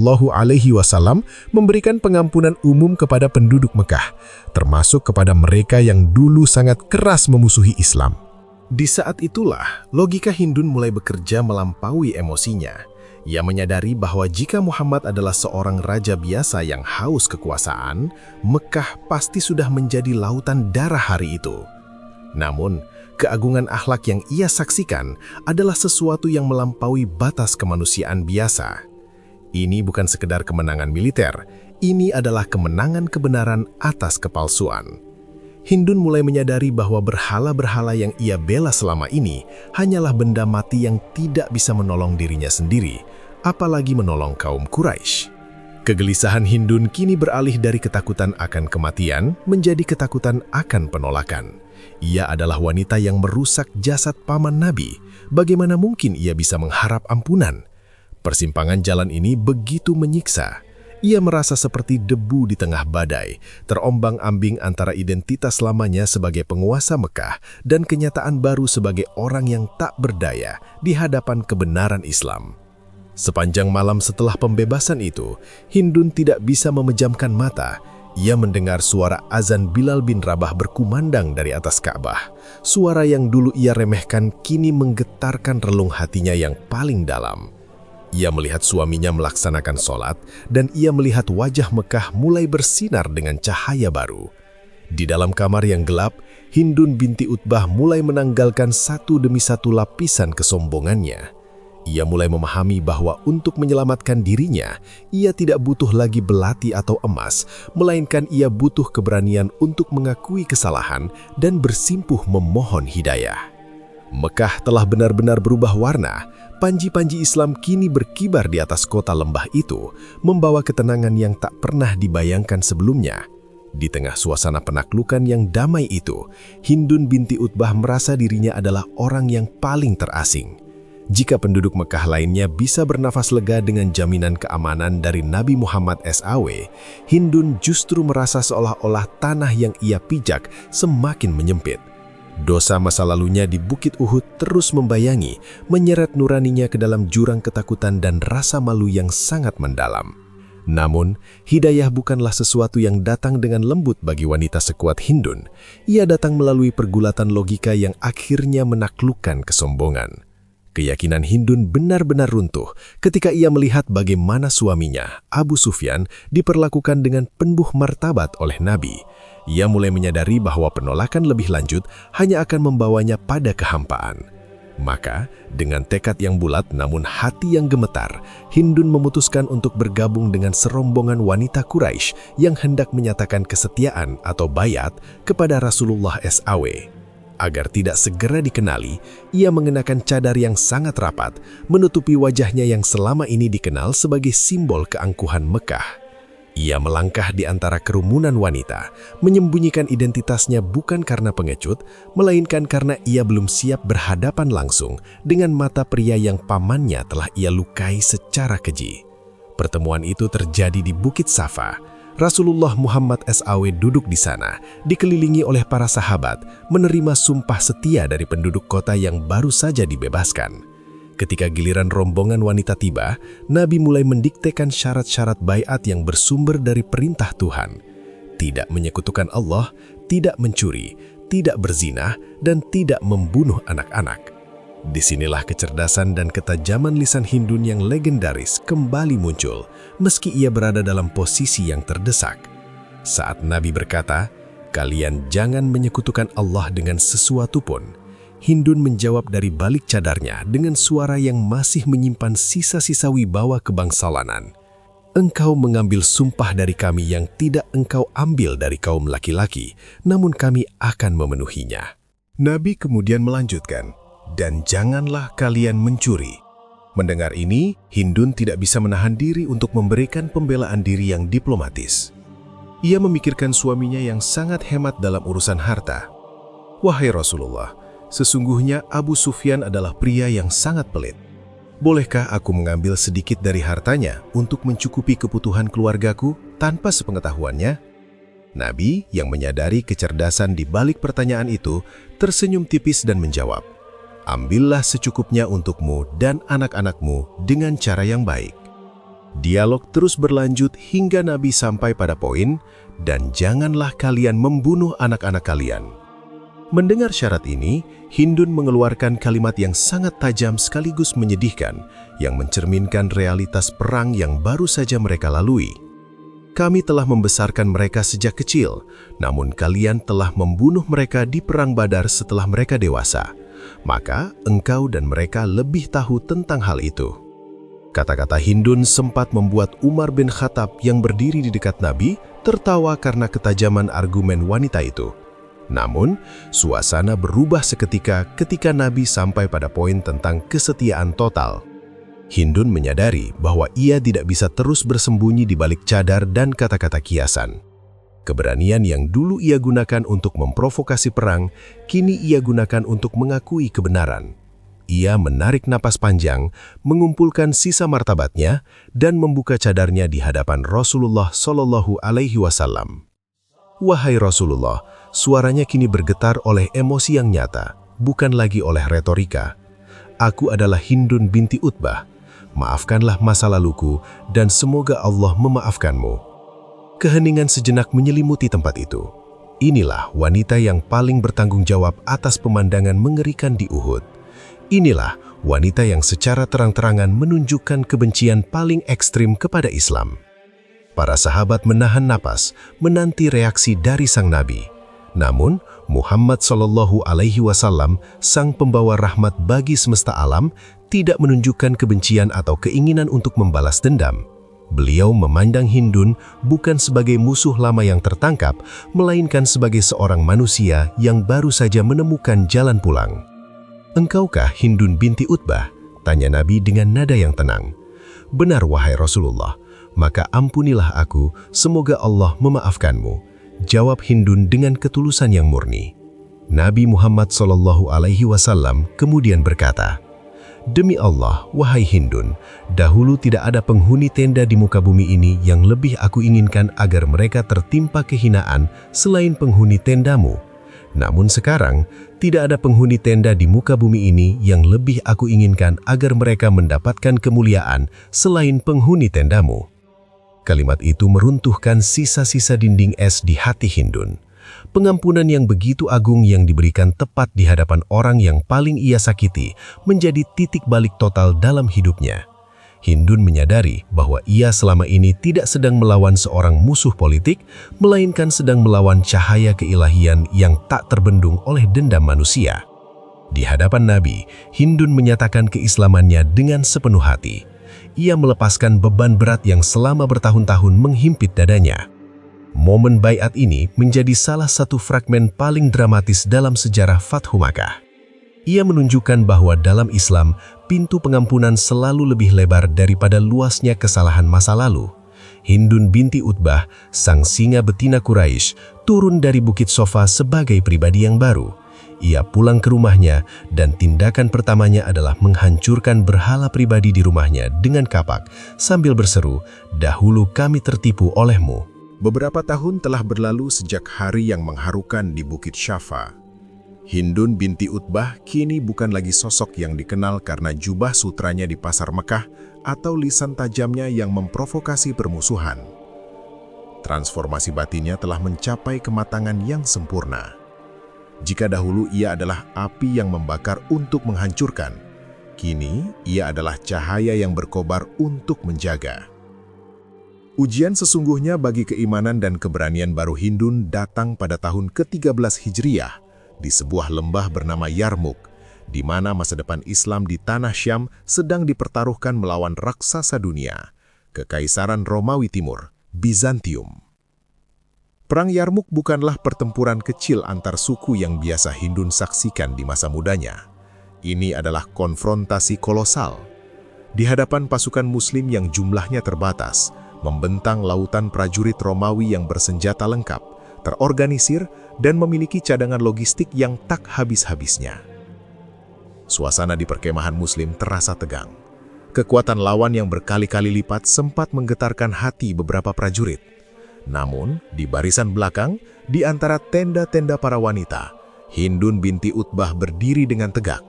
memberikan pengampunan umum kepada penduduk Mekah, termasuk kepada mereka yang dulu sangat keras memusuhi Islam. Di saat itulah, logika Hindun mulai bekerja melampaui emosinya. Ia menyadari bahwa jika Muhammad adalah seorang raja biasa yang haus kekuasaan, Mekah pasti sudah menjadi lautan darah hari itu. Namun, keagungan akhlak yang ia saksikan adalah sesuatu yang melampaui batas kemanusiaan biasa. Ini bukan sekedar kemenangan militer, ini adalah kemenangan kebenaran atas kepalsuan. Hindun mulai menyadari bahwa berhala-berhala yang ia bela selama ini hanyalah benda mati yang tidak bisa menolong dirinya sendiri, apalagi menolong kaum Quraisy. Kegelisahan Hindun kini beralih dari ketakutan akan kematian menjadi ketakutan akan penolakan. Ia adalah wanita yang merusak jasad paman Nabi. Bagaimana mungkin ia bisa mengharap ampunan? Persimpangan jalan ini begitu menyiksa. Ia merasa seperti debu di tengah badai, terombang-ambing antara identitas lamanya sebagai penguasa Mekah dan kenyataan baru sebagai orang yang tak berdaya di hadapan kebenaran Islam. Sepanjang malam setelah pembebasan itu, Hindun tidak bisa memejamkan mata. Ia mendengar suara azan Bilal bin Rabah berkumandang dari atas Ka'bah. Suara yang dulu ia remehkan kini menggetarkan relung hatinya yang paling dalam. Ia melihat suaminya melaksanakan sholat, dan ia melihat wajah Mekah mulai bersinar dengan cahaya baru. Di dalam kamar yang gelap, Hindun binti Utbah mulai menanggalkan satu demi satu lapisan kesombongannya. Ia mulai memahami bahwa untuk menyelamatkan dirinya, ia tidak butuh lagi belati atau emas, melainkan ia butuh keberanian untuk mengakui kesalahan dan bersimpuh memohon hidayah. Mekah telah benar-benar berubah warna. Panji-panji Islam kini berkibar di atas kota lembah itu, membawa ketenangan yang tak pernah dibayangkan sebelumnya. Di tengah suasana penaklukan yang damai itu, Hindun binti Utbah merasa dirinya adalah orang yang paling terasing. Jika penduduk Mekah lainnya bisa bernafas lega dengan jaminan keamanan dari Nabi Muhammad SAW, Hindun justru merasa seolah-olah tanah yang ia pijak semakin menyempit. Dosa masa lalunya di Bukit Uhud terus membayangi, menyeret nuraninya ke dalam jurang ketakutan dan rasa malu yang sangat mendalam. Namun, hidayah bukanlah sesuatu yang datang dengan lembut bagi wanita sekuat Hindun. Ia datang melalui pergulatan logika yang akhirnya menaklukkan kesombongan. Keyakinan Hindun benar-benar runtuh ketika ia melihat bagaimana suaminya, Abu Sufyan, diperlakukan dengan penuh martabat oleh Nabi. Ia mulai menyadari bahwa penolakan lebih lanjut hanya akan membawanya pada kehampaan. Maka, dengan tekad yang bulat namun hati yang gemetar, Hindun memutuskan untuk bergabung dengan serombongan wanita Quraisy yang hendak menyatakan kesetiaan atau bayat kepada Rasulullah SAW. Agar tidak segera dikenali, ia mengenakan cadar yang sangat rapat, menutupi wajahnya yang selama ini dikenal sebagai simbol keangkuhan Mekah. Ia melangkah di antara kerumunan wanita, menyembunyikan identitasnya bukan karena pengecut, melainkan karena ia belum siap berhadapan langsung dengan mata pria yang pamannya telah ia lukai secara keji. Pertemuan itu terjadi di Bukit Safa. Rasulullah Muhammad SAW duduk di sana, dikelilingi oleh para sahabat, menerima sumpah setia dari penduduk kota yang baru saja dibebaskan. Ketika giliran rombongan wanita tiba, Nabi mulai mendiktekan syarat-syarat baiat yang bersumber dari perintah Tuhan. Tidak menyekutukan Allah, tidak mencuri, tidak berzina, dan tidak membunuh anak-anak. Disinilah kecerdasan dan ketajaman lisan Hindun yang legendaris kembali muncul, meski ia berada dalam posisi yang terdesak. Saat Nabi berkata, "Kalian jangan menyekutukan Allah dengan sesuatu pun," Hindun menjawab dari balik cadarnya dengan suara yang masih menyimpan sisa-sisa wibawa kebangsalanan. "Engkau mengambil sumpah dari kami yang tidak engkau ambil dari kaum laki-laki, namun kami akan memenuhinya." Nabi kemudian melanjutkan, "Dan janganlah kalian mencuri." Mendengar ini, Hindun tidak bisa menahan diri untuk memberikan pembelaan diri yang diplomatis. Ia memikirkan suaminya yang sangat hemat dalam urusan harta. "Wahai Rasulullah, sesungguhnya Abu Sufyan adalah pria yang sangat pelit. Bolehkah aku mengambil sedikit dari hartanya untuk mencukupi kebutuhan keluargaku tanpa sepengetahuannya?" Nabi yang menyadari kecerdasan di balik pertanyaan itu tersenyum tipis dan menjawab, "Ambillah secukupnya untukmu dan anak-anakmu dengan cara yang baik." Dialog terus berlanjut hingga Nabi sampai pada poin, "Dan janganlah kalian membunuh anak-anak kalian." Mendengar syarat ini, Hindun mengeluarkan kalimat yang sangat tajam sekaligus menyedihkan, yang mencerminkan realitas perang yang baru saja mereka lalui. "Kami telah membesarkan mereka sejak kecil, namun kalian telah membunuh mereka di Perang Badar setelah mereka dewasa. Maka engkau dan mereka lebih tahu tentang hal itu." Kata-kata Hindun sempat membuat Umar bin Khattab yang berdiri di dekat Nabi tertawa karena ketajaman argumen wanita itu. Namun, suasana berubah seketika ketika Nabi sampai pada poin tentang kesetiaan total. Hindun menyadari bahwa ia tidak bisa terus bersembunyi di balik cadar dan kata-kata kiasan. Keberanian yang dulu ia gunakan untuk memprovokasi perang, kini ia gunakan untuk mengakui kebenaran. Ia menarik napas panjang, mengumpulkan sisa martabatnya, dan membuka cadarnya di hadapan Rasulullah SAW. "Wahai Rasulullah," suaranya kini bergetar oleh emosi yang nyata, bukan lagi oleh retorika. "Aku adalah Hindun binti Utbah. Maafkanlah masa laluku, dan semoga Allah memaafkanmu." Keheningan sejenak menyelimuti tempat itu. Inilah wanita yang paling bertanggung jawab atas pemandangan mengerikan di Uhud. Inilah wanita yang secara terang-terangan menunjukkan kebencian paling ekstrim kepada Islam. Para sahabat menahan napas, menanti reaksi dari sang Nabi. Namun, Muhammad SAW, sang pembawa rahmat bagi semesta alam, tidak menunjukkan kebencian atau keinginan untuk membalas dendam. Beliau memandang Hindun bukan sebagai musuh lama yang tertangkap, melainkan sebagai seorang manusia yang baru saja menemukan jalan pulang. "Engkaukah Hindun binti Utbah?" tanya Nabi dengan nada yang tenang. "Benar wahai Rasulullah, maka ampunilah aku, semoga Allah memaafkanmu," jawab Hindun dengan ketulusan yang murni. Nabi Muhammad SAW kemudian berkata, "Demi Allah, wahai Hindun, dahulu tidak ada penghuni tenda di muka bumi ini yang lebih aku inginkan agar mereka tertimpa kehinaan selain penghuni tendamu. Namun sekarang, tidak ada penghuni tenda di muka bumi ini yang lebih aku inginkan agar mereka mendapatkan kemuliaan selain penghuni tendamu." Kalimat itu meruntuhkan sisa-sisa dinding es di hati Hindun. Pengampunan yang begitu agung yang diberikan tepat di hadapan orang yang paling ia sakiti menjadi titik balik total dalam hidupnya. Hindun menyadari bahwa ia selama ini tidak sedang melawan seorang musuh politik, melainkan sedang melawan cahaya keilahian yang tak terbendung oleh dendam manusia. Di hadapan Nabi, Hindun menyatakan keislamannya dengan sepenuh hati. Ia melepaskan beban berat yang selama bertahun-tahun menghimpit dadanya. Momen baiat ini menjadi salah satu fragmen paling dramatis dalam sejarah Fathu Makkah. Ia menunjukkan bahwa dalam Islam, pintu pengampunan selalu lebih lebar daripada luasnya kesalahan masa lalu. Hindun binti Utbah, sang singa betina Quraisy, turun dari Bukit Sofa sebagai pribadi yang baru. Ia pulang ke rumahnya dan tindakan pertamanya adalah menghancurkan berhala pribadi di rumahnya dengan kapak sambil berseru, "Dahulu kami tertipu olehmu." Beberapa tahun telah berlalu sejak hari yang mengharukan di Bukit Syafa. Hindun binti Utbah kini bukan lagi sosok yang dikenal karena jubah sutranya di pasar Mekah atau lisan tajamnya yang memprovokasi permusuhan. Transformasi batinnya telah mencapai kematangan yang sempurna. Jika dahulu ia adalah api yang membakar untuk menghancurkan, kini ia adalah cahaya yang berkobar untuk menjaga. Ujian sesungguhnya bagi keimanan dan keberanian baru Hindun datang pada tahun ke-13 Hijriah di sebuah lembah bernama Yarmuk, di mana masa depan Islam di tanah Syam sedang dipertaruhkan melawan raksasa dunia, Kekaisaran Romawi Timur, Bizantium. Perang Yarmuk bukanlah pertempuran kecil antar suku yang biasa Hindun saksikan di masa mudanya. Ini adalah konfrontasi kolosal. Di hadapan pasukan Muslim yang jumlahnya terbatas, membentang lautan prajurit Romawi yang bersenjata lengkap, terorganisir, dan memiliki cadangan logistik yang tak habis-habisnya. Suasana di perkemahan Muslim terasa tegang. Kekuatan lawan yang berkali-kali lipat sempat menggetarkan hati beberapa prajurit. Namun, di barisan belakang, di antara tenda-tenda para wanita, Hindun binti Utbah berdiri dengan tegak.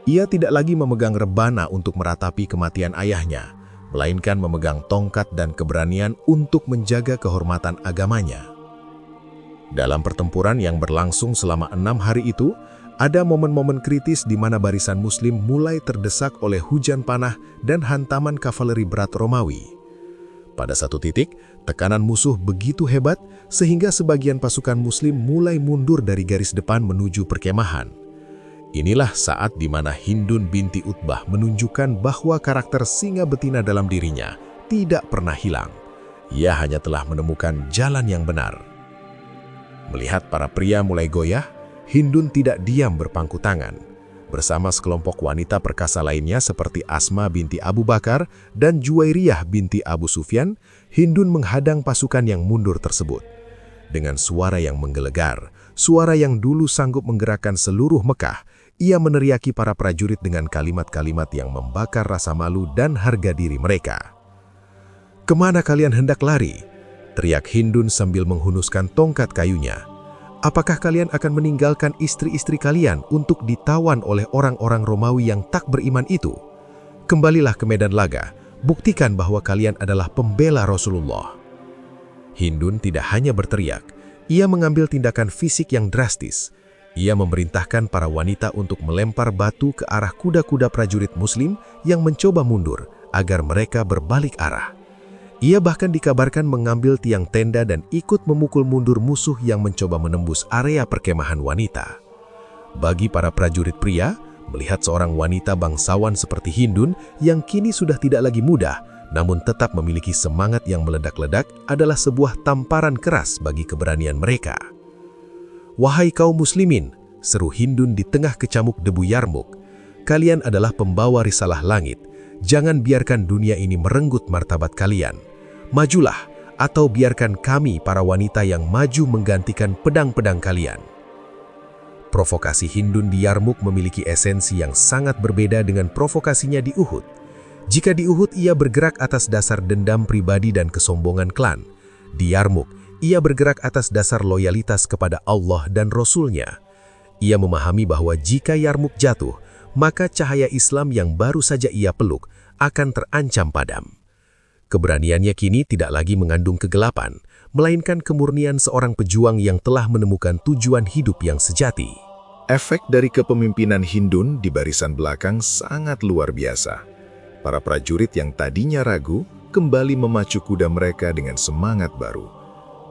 Ia tidak lagi memegang rebana untuk meratapi kematian ayahnya, melainkan memegang tongkat dan keberanian untuk menjaga kehormatan agamanya. Dalam pertempuran yang berlangsung selama 6 hari itu, ada momen-momen kritis di mana barisan Muslim mulai terdesak oleh hujan panah dan hantaman kavaleri berat Romawi. Pada satu titik, tekanan musuh begitu hebat sehingga sebagian pasukan Muslim mulai mundur dari garis depan menuju perkemahan. Inilah saat di mana Hindun binti Utbah menunjukkan bahwa karakter singa betina dalam dirinya tidak pernah hilang. Ia hanya telah menemukan jalan yang benar. Melihat para pria mulai goyah, Hindun tidak diam berpangku tangan. Bersama sekelompok wanita perkasa lainnya seperti Asma binti Abu Bakar dan Juwairiyah binti Abu Sufyan, Hindun menghadang pasukan yang mundur tersebut. Dengan suara yang menggelegar, suara yang dulu sanggup menggerakkan seluruh Mekah, ia meneriaki para prajurit dengan kalimat-kalimat yang membakar rasa malu dan harga diri mereka. "Kemana kalian hendak lari?" teriak Hindun sambil menghunuskan tongkat kayunya. "Apakah kalian akan meninggalkan istri-istri kalian untuk ditawan oleh orang-orang Romawi yang tak beriman itu? Kembalilah ke medan laga, buktikan bahwa kalian adalah pembela Rasulullah." Hindun tidak hanya berteriak, ia mengambil tindakan fisik yang drastis. Ia memerintahkan para wanita untuk melempar batu ke arah kuda-kuda prajurit Muslim yang mencoba mundur agar mereka berbalik arah. Ia bahkan dikabarkan mengambil tiang tenda dan ikut memukul mundur musuh yang mencoba menembus area perkemahan wanita. Bagi para prajurit pria, melihat seorang wanita bangsawan seperti Hindun yang kini sudah tidak lagi muda, namun tetap memiliki semangat yang meledak-ledak adalah sebuah tamparan keras bagi keberanian mereka. "Wahai kaum muslimin," seru Hindun di tengah kecamuk debu Yarmuk, "kalian adalah pembawa risalah langit. Jangan biarkan dunia ini merenggut martabat kalian. Majulah, atau biarkan kami para wanita yang maju menggantikan pedang-pedang kalian." Provokasi Hindun di Yarmuk memiliki esensi yang sangat berbeda dengan provokasinya di Uhud. Jika di Uhud ia bergerak atas dasar dendam pribadi dan kesombongan klan, di Yarmuk ia bergerak atas dasar loyalitas kepada Allah dan Rasul-Nya. Ia memahami bahwa jika Yarmuk jatuh, maka cahaya Islam yang baru saja ia peluk akan terancam padam. Keberaniannya kini tidak lagi mengandung kegelapan, melainkan kemurnian seorang pejuang yang telah menemukan tujuan hidup yang sejati. Efek dari kepemimpinan Hindun di barisan belakang sangat luar biasa. Para prajurit yang tadinya ragu kembali memacu kuda mereka dengan semangat baru.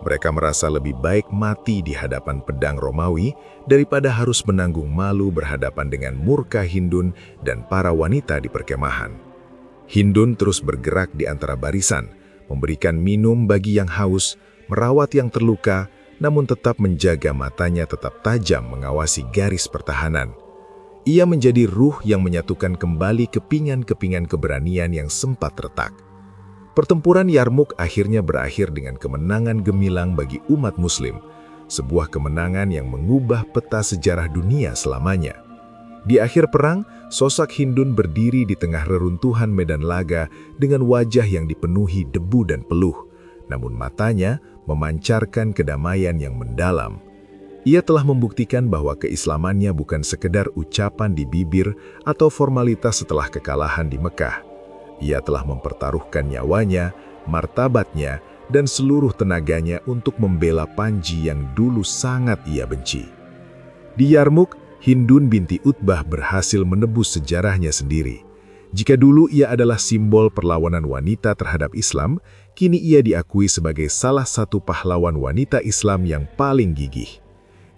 Mereka merasa lebih baik mati di hadapan pedang Romawi daripada harus menanggung malu berhadapan dengan murka Hindun dan para wanita di perkemahan. Hindun terus bergerak di antara barisan, memberikan minum bagi yang haus, merawat yang terluka, namun tetap menjaga matanya tetap tajam mengawasi garis pertahanan. Ia menjadi ruh yang menyatukan kembali kepingan-kepingan keberanian yang sempat retak. Pertempuran Yarmuk akhirnya berakhir dengan kemenangan gemilang bagi umat Muslim, sebuah kemenangan yang mengubah peta sejarah dunia selamanya. Di akhir perang, sosok Hindun berdiri di tengah reruntuhan medan laga dengan wajah yang dipenuhi debu dan peluh, namun matanya memancarkan kedamaian yang mendalam. Ia telah membuktikan bahwa keislamannya bukan sekedar ucapan di bibir atau formalitas setelah kekalahan di Mekah. Ia telah mempertaruhkan nyawanya, martabatnya, dan seluruh tenaganya untuk membela Panji yang dulu sangat ia benci. Di Yarmuk, Hindun binti Utbah berhasil menebus sejarahnya sendiri. Jika dulu ia adalah simbol perlawanan wanita terhadap Islam, kini ia diakui sebagai salah satu pahlawan wanita Islam yang paling gigih.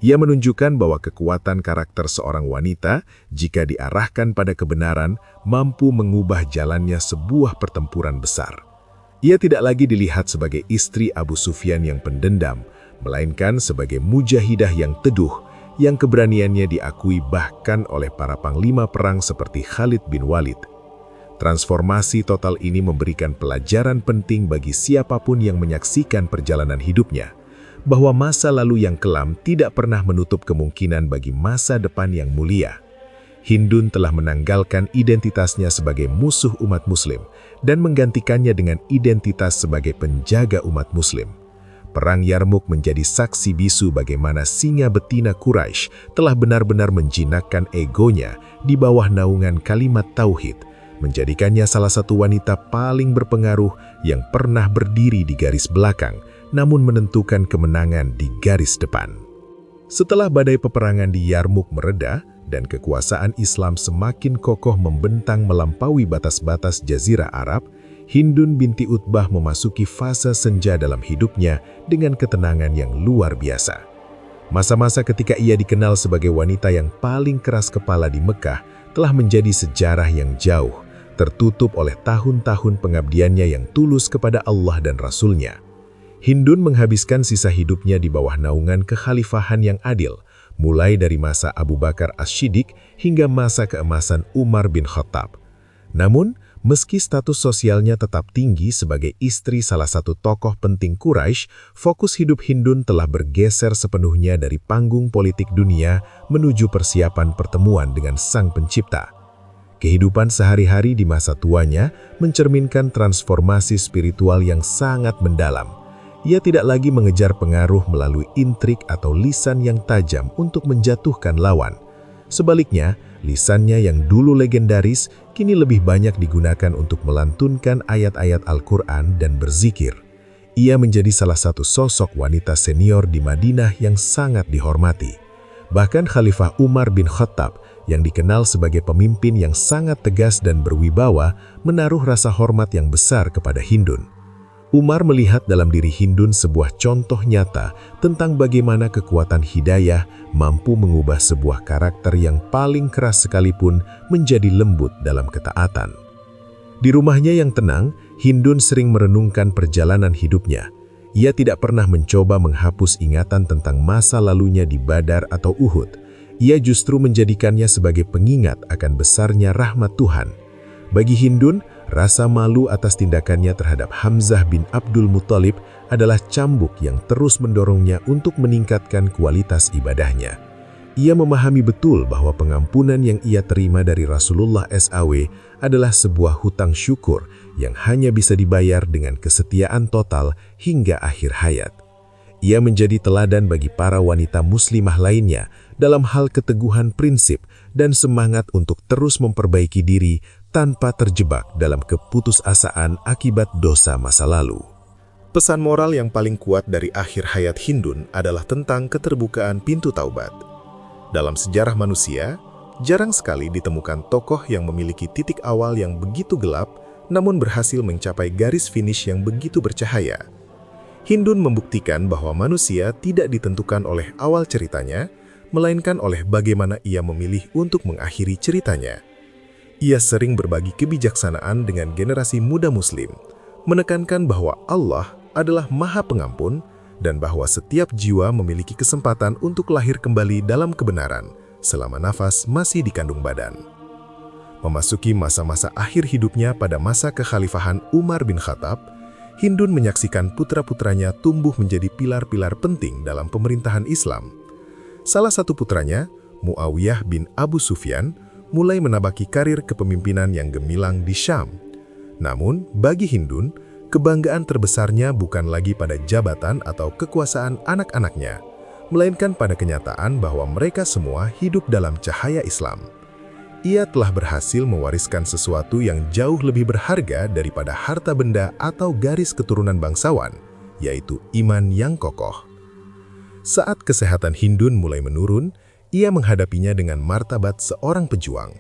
Ia menunjukkan bahwa kekuatan karakter seorang wanita, jika diarahkan pada kebenaran, mampu mengubah jalannya sebuah pertempuran besar. Ia tidak lagi dilihat sebagai istri Abu Sufyan yang pendendam, melainkan sebagai mujahidah yang teduh, yang keberaniannya diakui bahkan oleh para panglima perang seperti Khalid bin Walid. Transformasi total ini memberikan pelajaran penting bagi siapapun yang menyaksikan perjalanan hidupnya, bahwa masa lalu yang kelam tidak pernah menutup kemungkinan bagi masa depan yang mulia. Hindun telah menanggalkan identitasnya sebagai musuh umat Muslim dan menggantikannya dengan identitas sebagai penjaga umat Muslim. Perang Yarmuk menjadi saksi bisu bagaimana singa betina Quraisy telah benar-benar menjinakkan egonya di bawah naungan kalimat tauhid, menjadikannya salah satu wanita paling berpengaruh yang pernah berdiri di garis belakang, namun menentukan kemenangan di garis depan. Setelah badai peperangan di Yarmuk mereda dan kekuasaan Islam semakin kokoh membentang melampaui batas-batas Jazirah Arab, Hindun binti Utbah memasuki fase senja dalam hidupnya dengan ketenangan yang luar biasa. Masa-masa ketika ia dikenal sebagai wanita yang paling keras kepala di Mekah telah menjadi sejarah yang jauh, tertutup oleh tahun-tahun pengabdiannya yang tulus kepada Allah dan Rasul-Nya. Hindun menghabiskan sisa hidupnya di bawah naungan kekhalifahan yang adil, mulai dari masa Abu Bakar As-Siddiq hingga masa keemasan Umar bin Khattab. Namun, meski status sosialnya tetap tinggi sebagai istri salah satu tokoh penting Quraisy, fokus hidup Hindun telah bergeser sepenuhnya dari panggung politik dunia menuju persiapan pertemuan dengan Sang Pencipta. Kehidupan sehari-hari di masa tuanya mencerminkan transformasi spiritual yang sangat mendalam. Ia tidak lagi mengejar pengaruh melalui intrik atau lisan yang tajam untuk menjatuhkan lawan. Sebaliknya, lisannya yang dulu legendaris kini lebih banyak digunakan untuk melantunkan ayat-ayat Al-Quran dan berzikir. Ia menjadi salah satu sosok wanita senior di Madinah yang sangat dihormati. Bahkan Khalifah Umar bin Khattab, yang dikenal sebagai pemimpin yang sangat tegas dan berwibawa, menaruh rasa hormat yang besar kepada Hindun. Umar melihat dalam diri Hindun sebuah contoh nyata tentang bagaimana kekuatan hidayah mampu mengubah sebuah karakter yang paling keras sekalipun menjadi lembut dalam ketaatan. Di rumahnya yang tenang, Hindun sering merenungkan perjalanan hidupnya. Ia tidak pernah mencoba menghapus ingatan tentang masa lalunya di Badar atau Uhud. Ia justru menjadikannya sebagai pengingat akan besarnya rahmat Tuhan. Bagi Hindun, rasa malu atas tindakannya terhadap Hamzah bin Abdul Muthalib adalah cambuk yang terus mendorongnya untuk meningkatkan kualitas ibadahnya. Ia memahami betul bahwa pengampunan yang ia terima dari Rasulullah SAW adalah sebuah hutang syukur yang hanya bisa dibayar dengan kesetiaan total hingga akhir hayat. Ia menjadi teladan bagi para wanita muslimah lainnya dalam hal keteguhan prinsip dan semangat untuk terus memperbaiki diri tanpa terjebak dalam keputusasaan akibat dosa masa lalu. Pesan moral yang paling kuat dari akhir hayat Hindun adalah tentang keterbukaan pintu taubat. Dalam sejarah manusia, jarang sekali ditemukan tokoh yang memiliki titik awal yang begitu gelap, namun berhasil mencapai garis finish yang begitu bercahaya. Hindun membuktikan bahwa manusia tidak ditentukan oleh awal ceritanya, melainkan oleh bagaimana ia memilih untuk mengakhiri ceritanya. Ia sering berbagi kebijaksanaan dengan generasi muda Muslim, menekankan bahwa Allah adalah Maha Pengampun dan bahwa setiap jiwa memiliki kesempatan untuk lahir kembali dalam kebenaran selama nafas masih dikandung badan. Memasuki masa-masa akhir hidupnya pada masa kekhalifahan Umar bin Khattab, Hindun menyaksikan putra-putranya tumbuh menjadi pilar-pilar penting dalam pemerintahan Islam. Salah satu putranya, Muawiyah bin Abu Sufyan, mulai menabaki karir kepemimpinan yang gemilang di Syam. Namun, bagi Hindun, kebanggaan terbesarnya bukan lagi pada jabatan atau kekuasaan anak-anaknya, melainkan pada kenyataan bahwa mereka semua hidup dalam cahaya Islam. Ia telah berhasil mewariskan sesuatu yang jauh lebih berharga daripada harta benda atau garis keturunan bangsawan, yaitu iman yang kokoh. Saat kesehatan Hindun mulai menurun, ia menghadapinya dengan martabat seorang pejuang.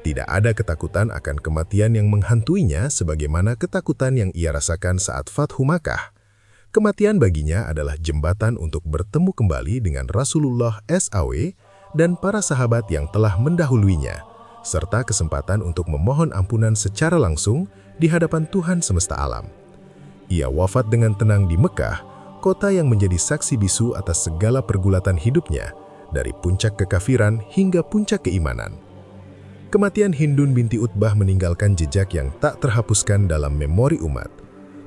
Tidak ada ketakutan akan kematian yang menghantuinya sebagaimana ketakutan yang ia rasakan saat Fathu Makkah. Kematian baginya adalah jembatan untuk bertemu kembali dengan Rasulullah SAW dan para sahabat yang telah mendahuluinya, serta kesempatan untuk memohon ampunan secara langsung di hadapan Tuhan semesta alam. Ia wafat dengan tenang di Mekah, kota yang menjadi saksi bisu atas segala pergulatan hidupnya, dari puncak kekafiran hingga puncak keimanan. Kematian Hindun binti Utbah meninggalkan jejak yang tak terhapuskan dalam memori umat.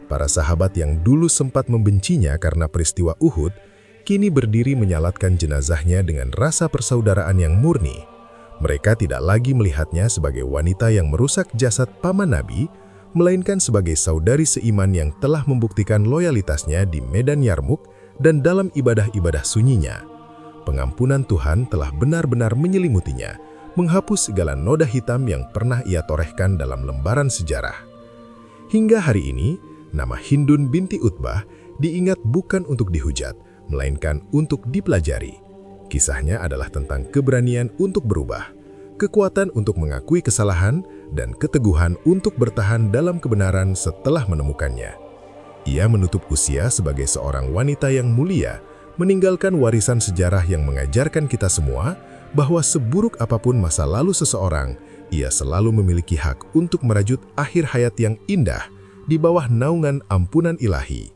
Para sahabat yang dulu sempat membencinya karena peristiwa Uhud, kini berdiri menyalatkan jenazahnya dengan rasa persaudaraan yang murni. Mereka tidak lagi melihatnya sebagai wanita yang merusak jasad paman Nabi, melainkan sebagai saudari seiman yang telah membuktikan loyalitasnya di medan Yarmuk dan dalam ibadah-ibadah sunyinya. Pengampunan Tuhan telah benar-benar menyelimutinya, menghapus segala noda hitam yang pernah ia torehkan dalam lembaran sejarah. Hingga hari ini, nama Hindun binti Utbah diingat bukan untuk dihujat, melainkan untuk dipelajari. Kisahnya adalah tentang keberanian untuk berubah, kekuatan untuk mengakui kesalahan, dan keteguhan untuk bertahan dalam kebenaran setelah menemukannya. Ia menutup usia sebagai seorang wanita yang mulia, meninggalkan warisan sejarah yang mengajarkan kita semua bahwa seburuk apapun masa lalu seseorang, ia selalu memiliki hak untuk merajut akhir hayat yang indah di bawah naungan ampunan ilahi.